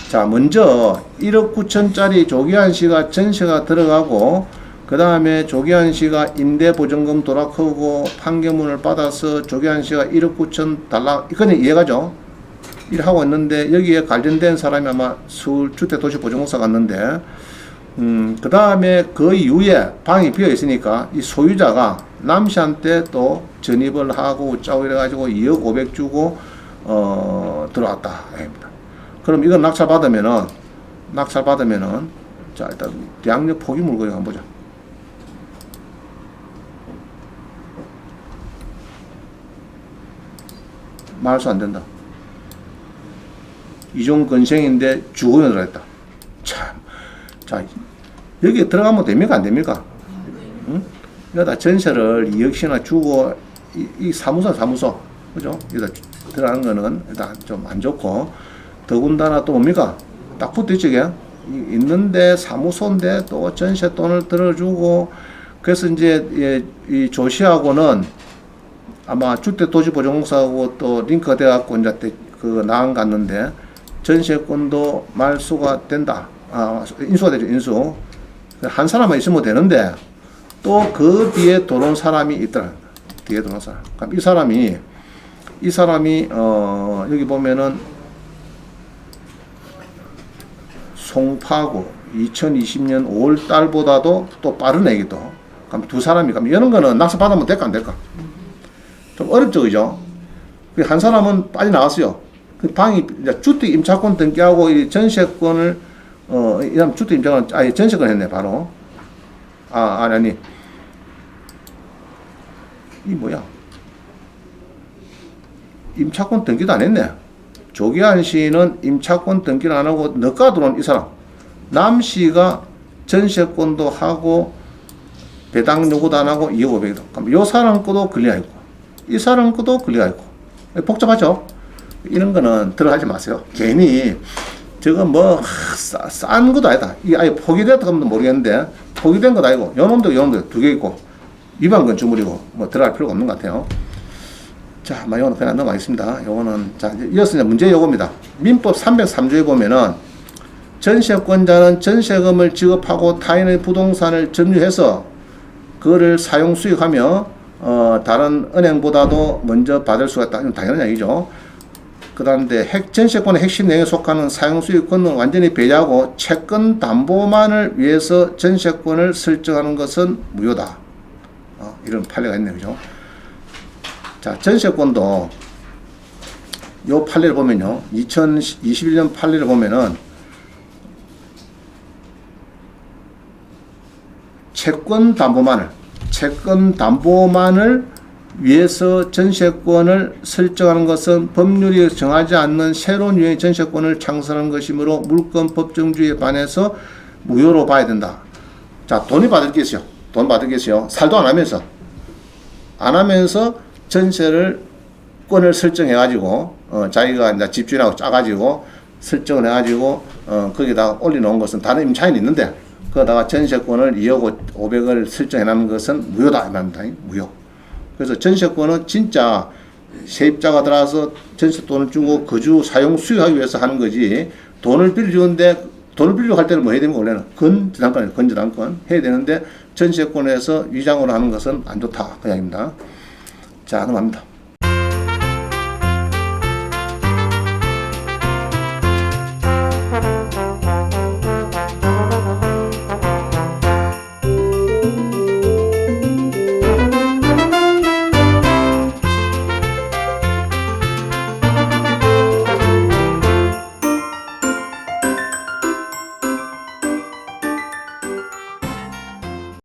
S1: 자, 먼저 1억 9천짜리 조기한 씨가 전세가 들어가고 그 다음에 조기한 씨가 임대보증금 돌아크고 판결문을 받아서 조기한 씨가 1억 9천 달라. 이거는 이해가죠? 일하고 있는데 여기에 관련된 사람이 아마 서울주택도시보증공사 갔는데 그 다음에 그 이후에 방이 비어 있으니까 이 소유자가 남씨한테 또 전입을 하고 짜고 이래가지고 2억 500 주고 들어왔다. 그럼 이건 낙찰 받으면은 자 일단 대학력 포기 물건을 한번 보자. 말수 안 된다. 이종 건생인데 주거에 들어있다. 참. 자, 여기에 들어가면 됩니까? 안 됩니까? 응? 여기다 전세를 2억씩이나 주고, 이 사무소. 그죠? 여기다 들어가는 거는 일단 좀 안 좋고, 더군다나 또 뭡니까? 딱 붙어 있지, 이게? 있는데 사무소인데 또 전세 돈을 들어주고, 그래서 이제 이 조씨하고는 아마 주택도시보증공사하고 또 링크가 돼갖고 이제 그 나안 갔는데 전세권도 말소가 된다. 인수가 되죠, 인수. 한 사람만 있으면 되는데 또 그 뒤에 들어온 사람이 있더라. 뒤에 들어온 사람. 그럼 이 사람이 여기 보면은 송파구 2020년 5월 달보다도 또 빠른 애기도. 그럼 두 사람이 그럼 이런 거는 낙찰 받으면 될까 안 될까? 좀 어렵죠, 그죠? 한 사람은 빠져나왔어요. 그 방이, 이제 주택 임차권 등기하고 이 전세권을, 이 사람 주택 임차권, 전세권 했네, 바로. 아니. 이 뭐야? 임차권 등기도 안 했네. 조기환 씨는 임차권 등기를 안 하고 너가 들어온 이 사람 남 씨가 전세권도 하고 배당 요구도 안 하고 2억 500이다. 그럼 요 사람 거도 권리가 있고 이 사람 거도 권리가 있고 복잡하죠? 이런 거는 들어가지 마세요. 괜히 저거 뭐 싼 것도 아니다. 이게 아예 포기됐다 하면 모르겠는데 포기된 것도 아니고 요놈도 요놈도 두 개 있고 위반 건축물이고 뭐 들어갈 필요가 없는 것 같아요. 자, 이거는 그냥 넘어가겠습니다. 요거는 자 이어서 이제 문제 요겁니다. 민법 303조에 보면은 전세권자는 전세금을 지급하고 타인의 부동산을 점유해서 그거를 사용 수익하며 다른 은행보다도 먼저 받을 수가 있다. 이건 당연한 얘기죠. 그 다음에 전세권의 핵심 내용에 속하는 사용수익권은 완전히 배제하고 채권 담보만을 위해서 전세권을 설정하는 것은 무효다. 이런 판례가 있네요. 그죠? 자, 전세권도 요 판례를 보면요. 2021년 판례를 보면은 채권 담보만을 위해서 전세권을 설정하는 것은 법률이 정하지 않는 새로운 유형의 전세권을 창설하는 것이므로 물권 법정주의에 반해서 무효로 봐야 된다. 자, 돈이 받을 게 있어요. 돈 받을 게 있어요. 살도 안 하면서 전세를 권을 설정해가지고 자기가 이제 집주인하고 짜가지고 설정을 해가지고 거기다가 올려놓은 것은 다른 임차인이 있는데 거기다가 전세권을 2억 500을 설정해놓은 것은 무효다 이 말입니다. 무효. 그래서 전세권은 진짜 세입자가 들어와서 전세 돈을 주고 거주 사용 수익하기 위해서 하는 거지 돈을 빌려주는데 돈을 빌려고 할 때는 뭐 해야 되는 거 원래는 건저당권 해야 되는데 전세권에서 위장으로 하는 것은 안 좋다 그 이야기입니다. 자, 넘어갑니다.